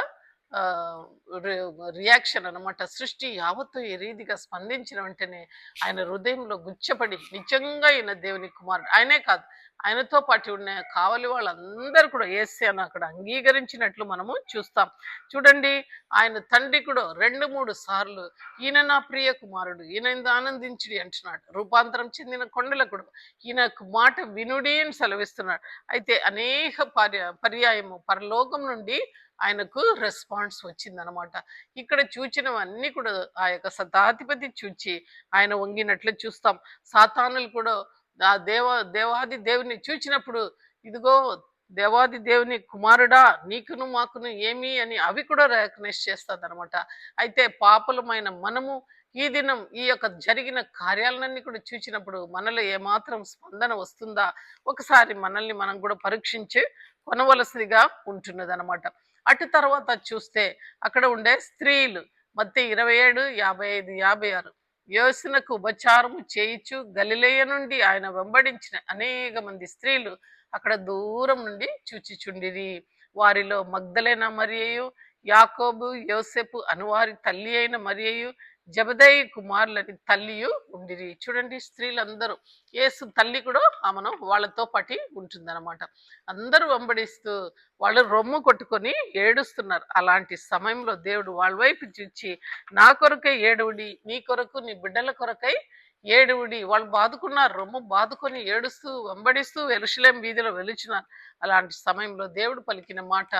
రియాక్షన్ అనమాట. సృష్టి యావత్తు ఈ రీతిగా స్పందించిన వెంటనే ఆయన హృదయంలో గుచ్చపడి నిజంగా ఈయన దేవుని కుమారుడు. ఆయనే కాదు, ఆయనతో పాటు ఉన్న కావలి వాళ్ళందరూ కూడా యేసయ్యను అక్కడ అంగీకరించినట్లు మనము చూస్తాం. చూడండి, ఆయన తండ్రి కూడా 2-3 సార్లు ఈయన నా ప్రియ కుమారుడు, ఈయన ఆనందించుడి అంటున్నాడు. రూపాంతరం చెందిన కొండల కూడా ఈయన మాట వినుడి అని సెలవిస్తున్నాడు. అయితే అనేక పర్యాయము పరలోకం నుండి ఆయనకు రెస్పాన్స్ వచ్చిందనమాట. ఇక్కడ చూచినవన్నీ కూడా ఆ యొక్క శతాధిపతి చూచి ఆయన వంగినట్లు చూస్తాం. సాతానులు కూడా ఆ దేవాది దేవుని చూచినప్పుడు ఇదిగో దేవాది దేవుని కుమారుడా నీకును మాకును ఏమి అని అవి కూడా రికగ్నైజ్ చేస్తుంది అనమాట. అయితే పాపులమైన మనము ఈ దినం ఈ యొక్క జరిగిన కార్యాలన్నీ కూడా చూచినప్పుడు మనలో ఏమాత్రం స్పందన వస్తుందా ఒకసారి మనల్ని మనం కూడా పరీక్షించి కొనవలసిగా ఉంటున్నది అనమాట. అటు తర్వాత చూస్తే అక్కడ ఉండే స్త్రీలు మత్తయి 27:55-56 యోసునకు ఉపచారము చేయిచు గలిలయ నుండి ఆయన వెంబడించిన అనేక మంది స్త్రీలు అక్కడ దూరం నుండి చూచిచుండిరి. వారిలో మగ్దలేన మరియయు, యాకోబు, యోసెపు అనువారి తల్లి అయిన మరియయు, జబదయి కుమారులని తల్లియు ఉండిరి. చూడండి, స్త్రీలందరూ యేసు తల్లి కూడా ఆమెను వాళ్ళతో పాటి ఉంటుందన్నమాట. అందరూ వెంబడిస్తూ వాళ్ళు రొమ్ము కొట్టుకొని ఏడుస్తున్నారు. అలాంటి సమయంలో దేవుడు వాళ్ళ వైపు చూచి నా కొరకై ఏడువుడి, నీ కొరకు నీ బిడ్డల కొరకై ఏడువుడి. వాళ్ళు బాదుకున్నారు, రొమ్ము బాదుకొని ఏడుస్తూ వెంబడిస్తూ యెరూషలేము వీధిలో వెలుచున్నారు. అలాంటి సమయంలో దేవుడు పలికిన మాట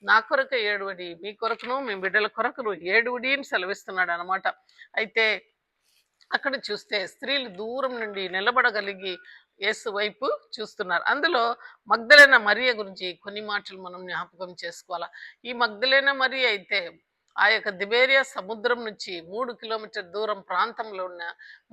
నా కొరకై ఏడువడి, మీ కొరకును మీ బిడ్డల కొరకును ఏడువుడి అని సెలవిస్తున్నాడు అనమాట. అయితే అక్కడ చూస్తే స్త్రీలు దూరం నుండి నిలబడగలిగి యేసు వైపు చూస్తున్నారు. అందులో మగ్దలేన మరియ గురించి కొన్ని మాటలు మనం జ్ఞాపకం చేసుకోవాలా. ఈ మగ్దలేన మరియ అయితే ఆ యొక్క దిబేరియా సముద్రం నుంచి 3 కిలోమీటర్ దూరం ప్రాంతంలో ఉన్న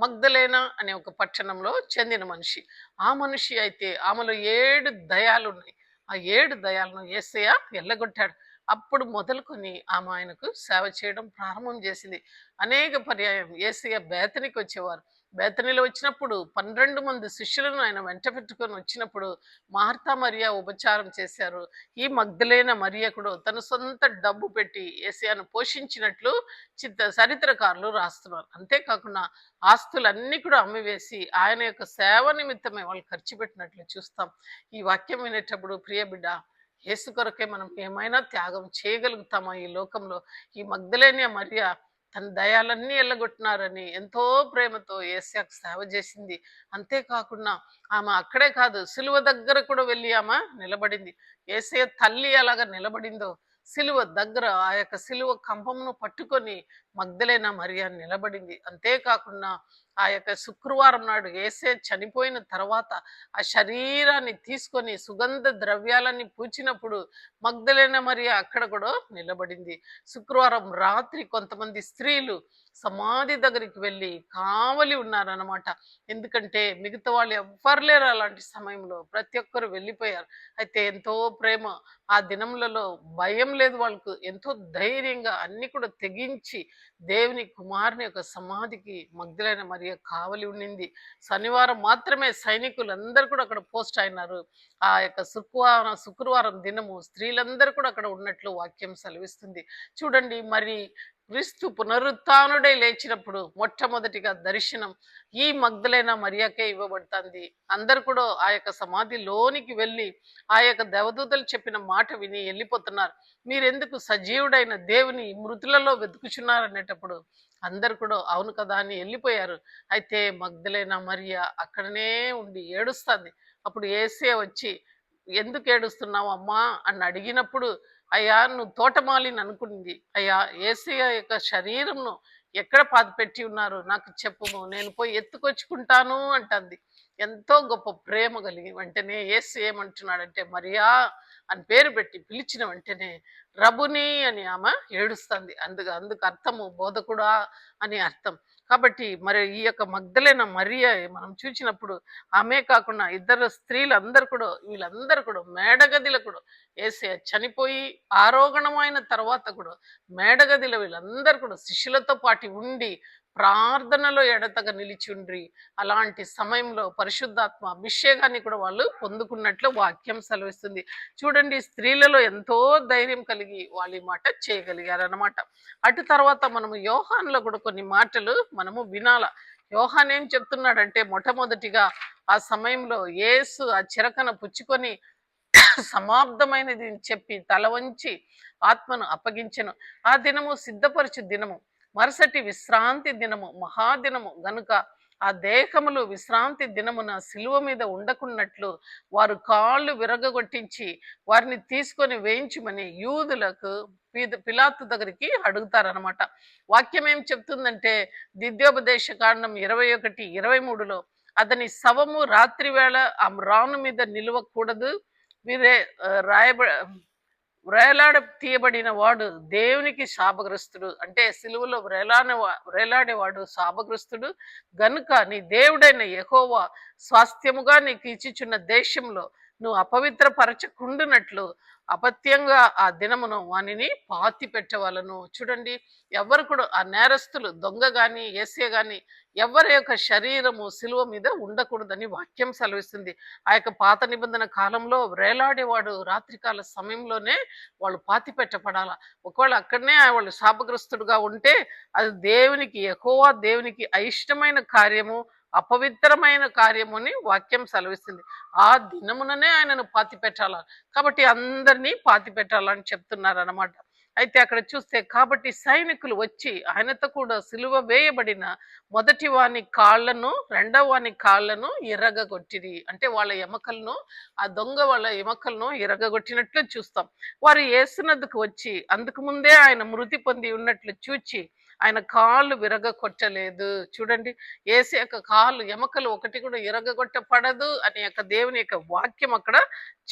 మగ్దలేనా అనే ఒక పట్టణంలో చెందిన మనిషి. ఆ మనిషి అయితే ఆమెలో 7 దయాలు ఉన్నాయి. ఆ 7 దయాలను యేసయ్య వెళ్ళగొట్టాడు. అప్పుడు మొదలుకొని ఆమె ఆయనకు సేవ చేయడం ప్రారంభం చేసింది. అనేక పర్యాయం యేసయ్య బేతనికి వచ్చేవారు. బేతనీలో వచ్చినప్పుడు 12 మంది శిష్యులను ఆయన వెంట పెట్టుకొని వచ్చినప్పుడు మార్తా మరియా ఉపచారం చేశారు. ఈ మగ్దలేన మరియ కూడా తన సొంత డబ్బు పెట్టి యేసయ్యను పోషించినట్లు చరిత్రకారులు రాస్తున్నారు. అంతేకాకుండా ఆస్తులన్నీ కూడా అమ్మివేసి ఆయన యొక్క సేవ నిమిత్తమే వాళ్ళు ఖర్చు పెట్టినట్లు చూస్తాం. ఈ వాక్యం వినేటప్పుడు ప్రియ బిడ్డ, యేసు కొరకే మనం ఏమైనా త్యాగం చేయగలుగుతామా ఈ లోకంలో? ఈ మగ్దలేన మరియ తన దయాలన్నీ ఎల్లగొట్టినారని ఎంతో ప్రేమతో యేసయ్యకు సేవ చేసింది. అంతేకాకుండా ఆమె అక్కడే కాదు, సిలువ దగ్గర కూడా వెళ్ళి ఆమె నిలబడింది. యేసయ్య తల్లి ఎలాగ నిలబడిందో సిలువ దగ్గర ఆ యొక్క సిలువ కంపమును పట్టుకొని మగ్దలేన మరియ నిలబడింది. అంతేకాకుండా ఆ యొక్క శుక్రవారం నాడు యేసయ్య చనిపోయిన తర్వాత ఆ శరీరాన్ని తీసుకొని సుగంధ ద్రవ్యాలన్నీ పూచినప్పుడు మగ్దలేన మరియ అక్కడ కూడా నిలబడింది. శుక్రవారం రాత్రి కొంతమంది స్త్రీలు సమాధి దగ్గరికి వెళ్ళి కావలి ఉన్నారనమాట. ఎందుకంటే మిగతా వాళ్ళు ఎవ్వరు లేరు అలాంటి సమయంలో, ప్రతి ఒక్కరు వెళ్ళిపోయారు. అయితే ఎంతో ప్రేమ ఆ దినములలో, భయం లేదు వాళ్ళకు, ఎంతో ధైర్యంగా అన్ని కూడా తెగించి దేవుని కుమారుని యొక్క సమాధికి మగ్దలేన మరియ మరియ కావలి ఉండింది. శనివారం మాత్రమే సైనికులందరూ కూడా అక్కడ పోస్ట్ అయినారు. ఆ యొక్క శుక్రవారం దినము స్త్రీలందరూ కూడా అక్కడ ఉన్నట్లు వాక్యం సెలవిస్తుంది. చూడండి, మరి క్రీస్తు పునరుత్థానుడై లేచినప్పుడు మొట్టమొదటిగా దర్శనం ఈ మగ్దలైన మరియకే ఇవ్వబడుతుంది. అందరు కూడా ఆ యొక్క సమాధిలోనికి వెళ్ళి ఆ యొక్క దేవదూతలు చెప్పిన మాట విని వెళ్ళిపోతున్నారు. మీరెందుకు సజీవుడైన దేవుని మృతులలో వెతుకుచున్నారు అనేటప్పుడు అందరు కూడా అవును కదా అని వెళ్ళిపోయారు. అయితే మగ్దలైన మరియ అక్కడనే ఉండి ఏడుస్తుంది. అప్పుడు యేసే వచ్చి, ఎందుకు ఏడుస్తున్నావు అమ్మా అని అడిగినప్పుడు, అయ్యా నువ్వు తోటమాలిని అనుకుంది, అయ్యా యేసయ్య యొక్క శరీరంను ఎక్కడ పాతిపెట్టి ఉన్నారు నాకు చెప్పుము, నేను పోయి ఎత్తుకొచ్చుకుంటాను అంటుంది. ఎంతో గొప్ప ప్రేమ కలిగి వెంటనే యేసు ఏమంటున్నాడంటే, మరియా అని పేరు పెట్టి పిలిచిన వెంటనే రబుని అని ఆమె ఏడుస్తుంది. అందుకు అర్థము బోధకుడా అని అర్థం. కాబట్టి మరి ఈ యొక్క మగ్దలైన మరియ మనం చూసినప్పుడు ఆమె కాకుండా ఇద్దరు స్త్రీలు అందరు కూడా, వీళ్ళందరూ కూడా మేడగదిలో కూడా యేసయ్య చనిపోయి ఆరోగణమైన తర్వాత కూడా మేడగదిలో వీళ్ళందరూ కూడా శిష్యులతో పాటు ఉండి ప్రార్థనలో ఎడతగా నిలిచుండ్రి. అలాంటి సమయంలో పరిశుద్ధాత్మ అభిషేకాన్ని కూడా వాళ్ళు పొందుకున్నట్లు వాక్యం సెలవిస్తుంది. చూడండి, స్త్రీలలో ఎంతో ధైర్యం కలిగి వాళ్ళు ఈ మాట చేయగలిగారు అన్నమాట. అటు తర్వాత మనము యోహాన్లో కూడా కొన్ని మాటలు మనము వినాల. యోహాన్ ఏం చెప్తున్నాడంటే, మొట్టమొదటిగా ఆ సమయంలో యేసు ఆ చిరకన పుచ్చుకొని సమాప్తమైనది చెప్పి తల వంచి ఆత్మను అప్పగించెను. ఆ దినము సిద్ధపరచు దినము, మరుసటి విశ్రాంతి దినము, మహాదినము గనుక ఆ దేహములు విశ్రాంతి దినమున సిలువ మీద ఉండకున్నట్లు వారు కాళ్ళు విరగగొట్టించి వారిని తీసుకొని వేయించమని యూదులకు పిలాతు దగ్గరికి అడుగుతారనమాట. వాక్యం ఏం చెప్తుందంటే, ద్వితీయోపదేశ కాండం 21:23లో అతని శవము రాత్రి వేళ ఆ మ్రాను మీద నిలవకూడదు, వీరే రాయబ వ్రేలాడ తీయబడిన వాడు దేవునికి శాపగ్రస్తుడు, అంటే సిలువలో వ్రేలాడేవాడు శాపగ్రస్తుడు గనుక నీ దేవుడైన యెహోవా స్వాస్థ్యముగా నీకు ఇచ్చిచున్న దేశంలో నువ్వు అపవిత్రపరచకుండునట్లు అపత్యంగా ఆ దినమును వానిని పాతి పెట్టవలను. చూడండి, ఎవరు కూడా ఆ నేరస్తులు దొంగ గాని యేసే గాని ఎవరి యొక్క శరీరము సిలువ మీద ఉండకూడదని వాక్యం సెలవిస్తుంది. ఆ యొక్క పాత నిబంధన కాలంలో వ్రేలాడేవాడు రాత్రికాల సమయంలోనే వాళ్ళు పాతి పెట్టబడాల. ఒకవేళ అక్కడనే వాళ్ళు శాపగ్రస్తుడుగా ఉంటే అది దేవునికి యెహోవా దేవునికి అయిష్టమైన కార్యము, అపవిత్రమైన కార్యము అని వాక్యం సెలవిస్తుంది. ఆ దినముననే ఆయనను పాతి పెట్టాల. కాబట్టి అందరినీ పాతి పెట్టాలని చెప్తున్నారు అన్నమాట. అయితే అక్కడ చూస్తే, కాబట్టి సైనికులు వచ్చి ఆయనతో కూడా సిలువ వేయబడిన మొదటి వాని కాళ్లను రెండవ వాని కాళ్లను ఎర్రగొట్టిరి. అంటే వాళ్ళ ఎముకలను, ఆ దొంగ వాళ్ళ ఎముకలను ఎర్రగొట్టినట్లు చూస్తాం. వారు యేసునద్దుకు వచ్చి అందుకు ముందే ఆయన మృతి పొంది ఉన్నట్లు చూచి ఆయన కాళ్ళు విరగొట్టలేదు. చూడండి, యేసు యొక్క కాళ్ళు ఎముకలు ఒకటి కూడా ఇరగగొట్టపడదు అనే యొక్క దేవుని యొక్క వాక్యం అక్కడ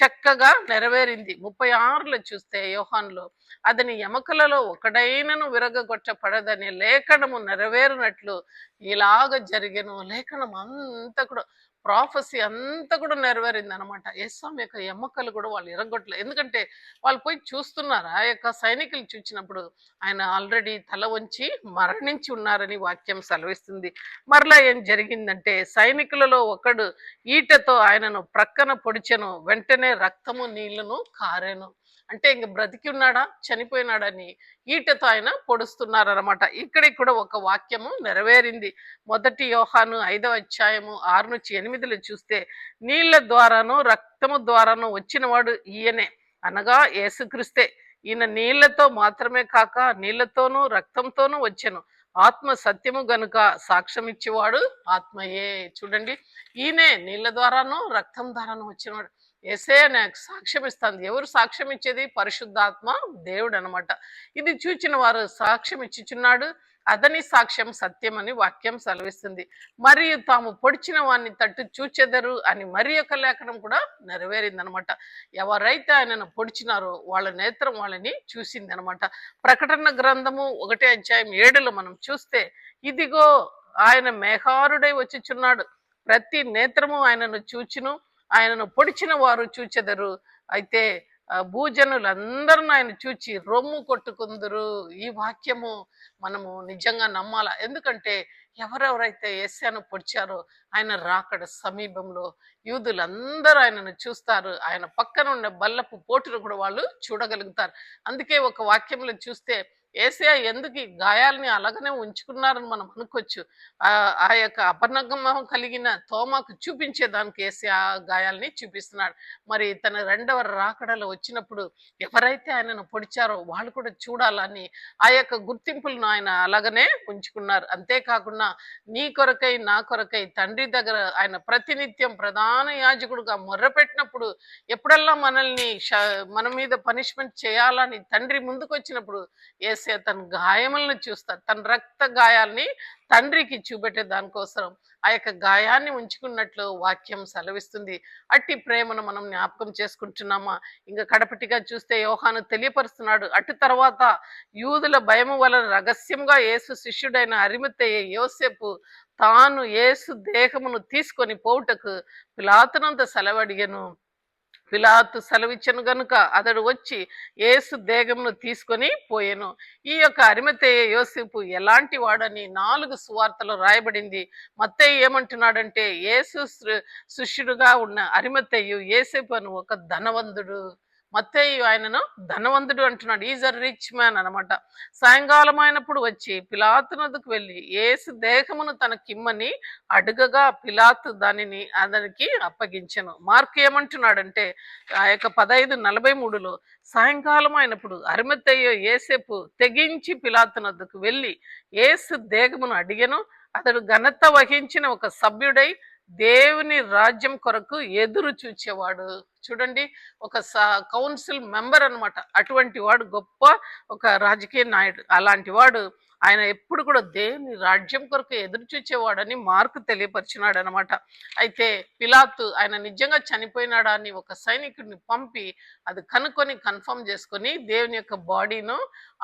చక్కగా నెరవేరింది. 36లో చూస్తే యోహాన్లో అతని ఎముకలలో ఒకడైనను విరగొట్టపడదనే లేఖనము నెరవేరినట్లు ఇలాగ జరిగెను. లేఖనం అంతా కూడా, ప్రాఫెసీ అంతా కూడా నెరవేరింది అనమాట. యేస్వామి యొక్క ఎముకలు కూడా వాళ్ళు ఇరగొట్టలేదు. ఎందుకంటే వాళ్ళు పోయి చూస్తున్నారు. ఆ యొక్క సైనికులు చూచినప్పుడు ఆయన ఆల్రెడీ తల వంచి మరణించి ఉన్నారని వాక్యం సెలవిస్తుంది. మరలా ఏం జరిగిందంటే, సైనికులలో ఒకడు ఈటతో ఆయనను ప్రక్కన పొడిచెను, వెంటనే రక్తము నీళ్లను కారెను. అంటే ఇంక బ్రతికి ఉన్నాడా చనిపోయినాడని ఈటతో ఆయన పొడుస్తున్నారనమాట. ఇక్కడికి కూడా ఒక వాక్యము నెరవేరింది. 1 యోహాను 5వ అధ్యాయము 6-8 చూస్తే, నీళ్ల ద్వారాను రక్తము ద్వారాను వచ్చినవాడు ఈయనే, అనగా యేసుక్రీస్తే. ఈయన నీళ్లతో మాత్రమే కాక నీళ్లతోనూ రక్తంతోనూ వచ్చెను. ఆత్మ సత్యము గనుక సాక్ష్యం ఇచ్చేవాడు ఆత్మయే. చూడండి, ఈయనే నీళ్ల ద్వారాను రక్తం ద్వారాను వచ్చినవాడు. యేసే నాకు సాక్ష్యం ఇస్తుంది. ఎవరు సాక్ష్యం ఇచ్చేది? పరిశుద్ధాత్మ దేవుడు అనమాట. ఇది చూచిన వారు సాక్ష్యం ఇచ్చిచున్నాడు, అతని సాక్ష్యం సత్యం అని వాక్యం సెలవిస్తుంది. మరియు తాము పొడిచిన వారిని తట్టు చూచెదరు అని మరి యొక్క లేఖనం కూడా నెరవేరింది అనమాట. ఎవరైతే ఆయనను పొడిచినారో వాళ్ళ నేత్రం వాళ్ళని చూసింది అనమాట. ప్రకటన గ్రంథము 1వ అధ్యాయం 7లో మనం చూస్తే, ఇదిగో ఆయన మేఘారుడై వచ్చిచున్నాడు, ప్రతి నేత్రము ఆయనను చూచును, ఆయనను పొడిచిన వారు చూచెదరు, అయితే భూజనులందరూ ఆయన చూచి రొమ్ము కొట్టుకుందురు. ఈ వాక్యము మనము నిజంగా నమ్మాల. ఎందుకంటే ఎవరెవరైతే యేసయ్యను పొడిచారో ఆయన రాకడ సమీపంలో యూదులందరూ ఆయనను చూస్తారు. ఆయన పక్కన ఉన్న బల్లపు పోటును కూడా వాళ్ళు చూడగలుగుతారు. అందుకే ఒక వాక్యంలో చూస్తే యేసయ్య ఎందుకు ఈ గాయాలని అలాగనే ఉంచుకున్నారని మనం అనుకోవచ్చు. ఆ యొక్క అపనమ్మకం కలిగిన తోమాకు చూపించేదానికి యేసయ్య ఆ గాయాల్ని చూపిస్తున్నాడు. మరి తన రెండవ రాకడలో వచ్చినప్పుడు ఎవరైతే ఆయనను పొడిచారో వాళ్ళు కూడా చూడాలని ఆ యొక్క గుర్తింపులను ఆయన అలాగనే ఉంచుకున్నారు. అంతేకాకుండా నీ కొరకై నా కొరకై తండ్రి దగ్గర ఆయన ప్రతినిత్యం ప్రధాన యాజకుడుగా మొర్రపెట్టినప్పుడు ఎప్పుడల్లా మనల్ని మన మీద పనిష్మెంట్ చేయాలని తండ్రి ముందుకు వచ్చినప్పుడు యేసయ్య తన గాయములను చూస్తారు. తన రక్త గాయాల్ని తండ్రికి చూపెట్టే దానికోసం ఆ యొక్క గాయాన్ని ఉంచుకున్నట్లు వాక్యం సెలవిస్తుంది. అట్టి ప్రేమను మనం జ్ఞాపకం చేసుకుంటున్నామా? ఇంకా కడపటిగా చూస్తే యోహాను తెలియపరుస్తున్నాడు. అటు తర్వాత యూదుల భయము వలన రహస్యంగా యేసు శిష్యుడైన అరిమతయ్య యోసేపు తాను యేసు దేహమును తీసుకొని పోవుటకు పిలాతునంత సెలవడిగెను. పిలాతు సెలవిచ్చను గనుక అతడు వచ్చి యేసు దేహమును తీసుకొని పోయెను. ఈ యొక్క అరిమతేయ యోసేపు ఎలాంటి వాడని 4 సువార్తలో రాయబడింది. మత్తయి ఏమంటున్నాడంటే యేసు శిష్యుడుగా ఉన్న అరిమతేయు యేసేపు అని ఒక ధనవంతుడు. మత్తయి ఆయనను ధనవంతుడు అంటున్నాడు. ఈజ్ అ రిచ్ మ్యాన్ అనమాట. సాయంకాలం అయినప్పుడు వచ్చి పిలాతునొద్దకు వెళ్ళి యేసు దేహమును తనకిమ్మని అడుగగా పిలాతు దానిని అతనికి అప్పగించెను. మార్కు ఏమంటున్నాడంటే ఆ యొక్క 15:43లో సాయంకాలం అయినప్పుడు అరిమతయ్య యేసేపు తెగించి పిలాతునొద్దకు వెళ్ళి యేసు దేహమును అడిగెను. అతడు ఘనత వహించిన ఒక సభ్యుడై దేవుని రాజ్యం కొరకు ఎదురు చూచేవాడు. చూడండి, ఒక కౌన్సిల్ మెంబర్ అనమాట. అటువంటి వాడు గొప్ప ఒక రాజకీయ నాయుడు. అలాంటి వాడు ఆయన ఎప్పుడు కూడా దేవుని రాజ్యం కొరకు ఎదురు చూచేవాడని మార్కు తెలియపరిచినాడు అనమాట. అయితే పిలాతు ఆయన నిజంగా చనిపోయినాడా అని ఒక సైనికుడిని పంపి అది కనుక్కొని కన్ఫర్మ్ చేసుకొని దేవుని యొక్క బాడీను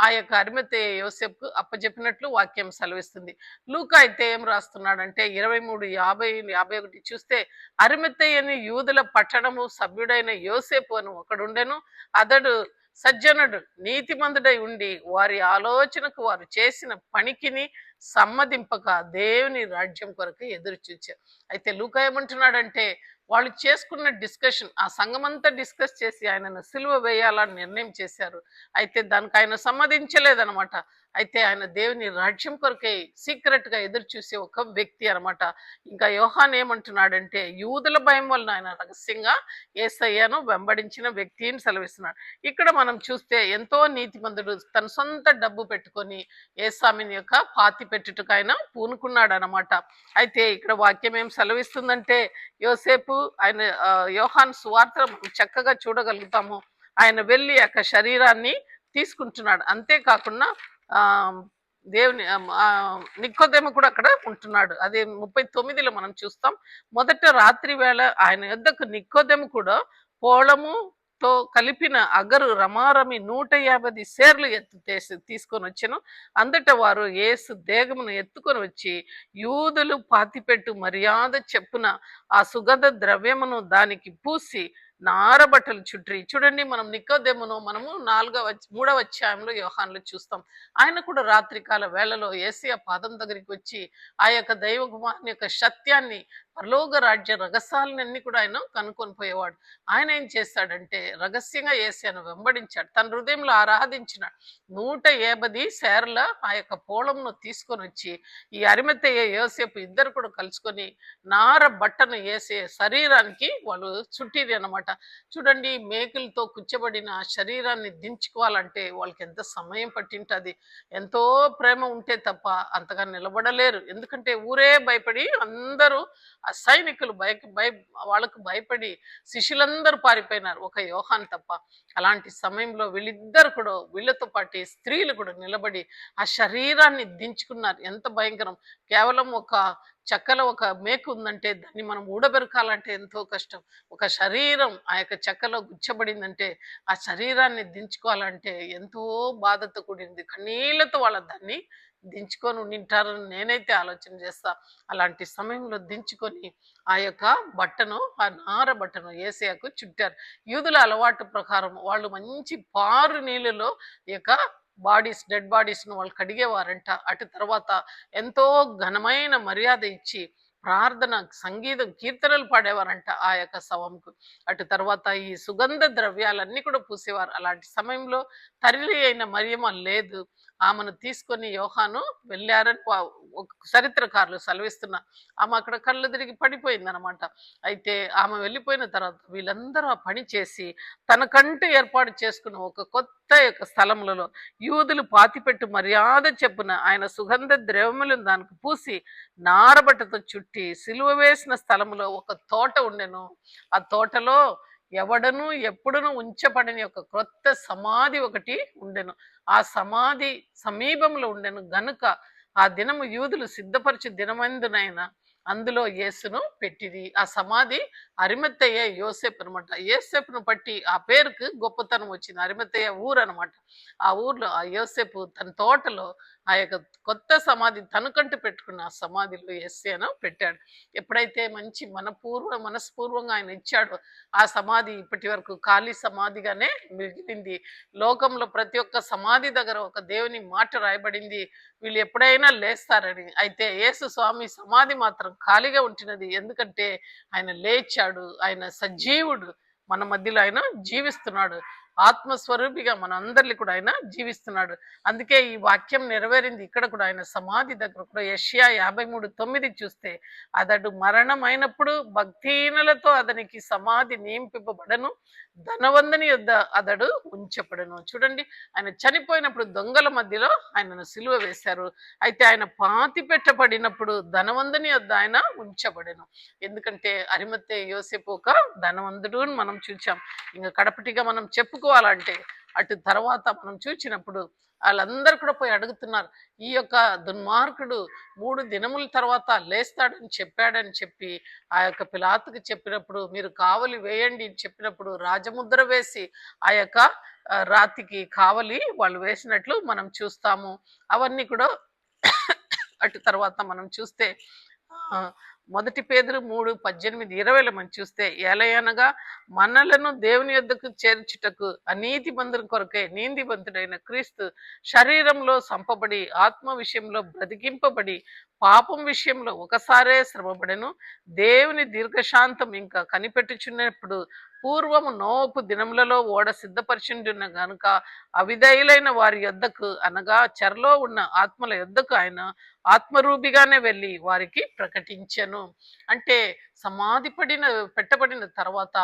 ఆ యొక్క అరిమతేయ యోసేపుకు అప్పచెప్పినట్లు వాక్యం సెలవిస్తుంది. లూకా అయితే ఏం రాస్తున్నాడంటే 23:50-51 చూస్తే అరిమతేయని యూదుల పట్టణము సభ్యుడైన యోసేపు అని ఒకడుండెను. అతడు సజ్జనుడు నీతిమంతుడై ఉండి వారి ఆలోచనకు వారు చేసిన పనికిని సమ్మతింపక దేవుని రాజ్యం కొరకు ఎదురు చూచారు. అయితే లూకా ఏమంటున్నాడంటే వాళ్ళు చేసుకున్న డిస్కషన్ ఆ సంఘమంతా డిస్కస్ చేసి ఆయనను సిలువ వేయాలని నిర్ణయం చేశారు. అయితే దానికి ఆయన సమ్మతించలేదనమాట. అయితే ఆయన దేవుని రాజ్యం కొరకే సీక్రెట్ గా ఎదురు చూసే ఒక వ్యక్తి అనమాట. ఇంకా యోహాన్ ఏమంటున్నాడంటే యూదుల భయం వలన ఆయన రహస్యంగా యేసయ్యను వెంబడించిన వ్యక్తి అని సెలవిస్తున్నాడు. ఇక్కడ మనం చూస్తే ఎంతో నీతిమంతుడు తన సొంత డబ్బు పెట్టుకొని యేసామిని యొక్క పాతి పెట్టుటకు ఆయన పూనుకున్నాడు అనమాట. అయితే ఇక్కడ వాక్యం ఏం సెలవిస్తుందంటే యోసేపు ఆయన యోహాన్ సువార్త చక్కగా చూడగలుగుతాము. ఆయన వెళ్ళి యొక్క శరీరాన్ని తీసుకుంటున్నాడు. అంతేకాకుండా ఆ దేవుని నికోదేము కూడా అక్కడ ఉంటున్నాడు. అదే 39లో మనం చూస్తాం. మొదట రాత్రి వేళ ఆయన యొద్దకు నికోదేము కూడా పోళముతో కలిపిన అగరు రమారమి 150 సేర్లు తీసుకొని వచ్చాను. అందట వారు యేసు దేహమును ఎత్తుకొని వచ్చి యూదులు పాతిపెట్టు మర్యాద చెప్పున ఆ సుగంధ ద్రవ్యమును దానికి పూసి నారబట్టలు చుట్రి. చూడండి, మనం నికోదేమును మనము 3వ అధ్యాయంలో యోహాన్లో చూస్తాం. ఆయన కూడా రాత్రికాల వేళలో యేసయ్య పాదం దగ్గరికి వచ్చి ఆ యొక్క దైవ కుమారుని యొక్క సత్యాన్ని పరలోక రాజ్య రహస్యాలన్నీ కూడా ఆయన కనుక్కొని పోయేవాడు. ఆయన ఏం చేస్తాడంటే రహస్యంగా యేసయ్యను వెంబడించాడు, తన హృదయంలో ఆరాధించినాడు. 150 సేర్ల ఆ యొక్క పోళంను తీసుకొని వచ్చి ఈ అరిమతేయ యోసేపు ఇద్దరు కూడా కలుసుకొని నార బట్టను యేసయ్య శరీరానికి వాళ్ళు చుట్టిరి అనమాట. చూడండి, మేకులతో కుచ్చబడిన శరీరాన్ని దించుకోవాలంటే వాళ్ళకి ఎంత సమయం పట్టింటది. ఎంతో ప్రేమ ఉంటే తప్ప అంతగా నిలబడలేరు. ఎందుకంటే ఊరే భయపడి అందరూ ఆ సైనికులు వాళ్ళకు భయపడి శిష్యులందరూ పారిపోయినారు, ఒక యోహాన్ తప్ప. అలాంటి సమయంలో వీళ్ళిద్దరు కూడా వీళ్ళతో పాటు స్త్రీలు కూడా నిలబడి ఆ శరీరాన్ని దించుకున్నారు. ఎంత భయంకరం! కేవలం ఒక చెక్కలో ఒక మేకు ఉందంటే దాన్ని మనం ఊడబెరకాలంటే ఎంతో కష్టం. ఒక శరీరం ఆ యొక్క చెక్కలో గుచ్చబడిందంటే ఆ శరీరాన్ని దించుకోవాలంటే ఎంతో బాధతో కూడింది. కన్నీళ్లతో వాళ్ళ దాన్ని దించుకొని ఉండింటారని నేనైతే ఆలోచన చేస్తా. అలాంటి సమయంలో దించుకొని ఆ యొక్క బట్టను, ఆ నార బట్టను యేసయ్యకు చుట్టారు. యూదుల అలవాటు ప్రకారం వాళ్ళు మంచి పారు నీళ్ళలో ఈ యొక్క డెడ్ బాడీస్ ను వాళ్ళు కడిగేవారంట. అటు తర్వాత ఎంతో ఘనమైన మర్యాద ఇచ్చి ప్రార్థన, సంగీతం, కీర్తనలు పాడేవారంట ఆ యొక్క శవంకు. అటు తర్వాత ఈ సుగంధ ద్రవ్యాలన్నీ కూడా పూసేవారు. అలాంటి సమయంలో తల్లి అయిన మరియమ్మ లేదు. ఆమెను తీసుకొని యోహాను వెళ్ళారని ఒక చరిత్రకారులు సెలవిస్తున్నారు. ఆమె అక్కడ కళ్ళు తిరిగి పడిపోయిందనమాట. అయితే ఆమె వెళ్ళిపోయిన తర్వాత వీళ్ళందరూ ఆ పని చేసి తనకంటూ ఏర్పాటు చేసుకున్న ఒక కొత్త యొక్క స్థలములలో యూదులు పాతిపెట్టు మర్యాద చెప్పున ఆయన సుగంధ ద్రవ్యములను దానికి పూసి నారబట్టతో చుట్టి సిలువ వేసిన స్థలములో ఒక తోట ఉండెను. ఆ తోటలో ఎవడను ఎప్పుడును ఉంచబడిన ఒక క్రొత్త సమాధి ఒకటి ఉండెను. ఆ సమాధి సమీపంలో ఉండెను గనుక ఆ దినము యూదులు సిద్ధపరచు దినమందునైనా అందులో యేసును పెట్టిది. ఆ సమాధి అరిమత్తయ్య యోసేపు అనమాట. యోసేపును బట్టి ఆ పేరుకు గొప్పతనం వచ్చింది. అరిమత్తయ్య ఊరు అనమాట. ఆ ఊర్లో ఆ యోసేపు తన తోటలో ఆ యొక్క కొత్త సమాధి తనకంటూ పెట్టుకున్న ఆ సమాధిలో యేసయ్యను పెట్టాడు. ఎప్పుడైతే మంచి మనస్పూర్వంగా ఆయన ఇచ్చాడో ఆ సమాధి ఇప్పటి వరకు ఖాళీ సమాధిగానే మిగిలింది. లోకంలో ప్రతి ఒక్క సమాధి దగ్గర ఒక దేవుని మాట రాయబడింది, వీళ్ళు ఎప్పుడైనా లేస్తారని. అయితే యేసు స్వామి సమాధి మాత్రం ఖాళీగా ఉంటున్నది. ఎందుకంటే ఆయన లేచాడు, ఆయన సజీవుడు, మన మధ్యలో ఆయన జీవిస్తున్నాడు. ఆత్మస్వరూపిగా మన అందరిని కూడా ఆయన జీవిస్తున్నాడు. అందుకే ఈ వాక్యం నెరవేరింది ఇక్కడ కూడా. ఆయన సమాధి దగ్గర కూడా యెషయా 53:9 చూస్తే అతడు మరణమైనప్పుడు భక్తిహీనులతో అతనికి సమాధి నియమింపబడను, ధనవంతుని యొద్ద అతడు ఉంచబడను. చూడండి, ఆయన చనిపోయినప్పుడు దొంగల మధ్యలో ఆయనను సిలువ వేశారు. అయితే ఆయన పాతి పెట్టబడినప్పుడు ధనవంతుని యొద్ద ఆయన ఉంచబడెను. ఎందుకంటే అరిమత్తయి యోసేపు ఒక ధనవంతుడు అని మనం చూచాం. ఇంకా కడపటిగా మనం చెప్పుకోవాలంటే అటు తర్వాత మనం చూచినప్పుడు వాళ్ళందరూ కూడా పోయి అడుగుతున్నారు, ఈ యొక్క దుర్మార్గుడు 3 దినముల తర్వాత లేస్తాడని చెప్పాడని చెప్పి ఆ యొక్క పిలాతుకి చెప్పినప్పుడు మీరు కావలి వేయండి అని చెప్పినప్పుడు రాజముద్ర వేసి ఆ యొక్క రాతికి కావలి వాళ్ళు వేసినట్లు మనం చూస్తాము. అవన్నీ కూడా అటు తర్వాత మనం చూస్తే మొదటి పేతురు 3:18-20 మనం చూస్తే, ఎలయనగా మనలను దేవుని యొద్దకు చేర్చుటకు అనీతి బంధుని కొరకే నీతిమంతుడైన క్రీస్తు శరీరంలో సంపబడి ఆత్మ విషయంలో బ్రతికింపబడి పాపం విషయంలో ఒకసారే శ్రమపడెను. దేవుని దీర్ఘశాంతం ఇంకా కనిపెట్టుచున్నప్పుడు పూర్వము నోపు దినములలో ఓడ సిద్ధపరిచిండున్న గనుక అవిధేయులైన వారి యొద్దకు అనగా చెరలో ఉన్న ఆత్మల యొద్దకు ఆయన ఆత్మరూపిగానే వెళ్ళి వారికి ప్రకటించెను. అంటే సమాధి పెట్టబడిన తర్వాత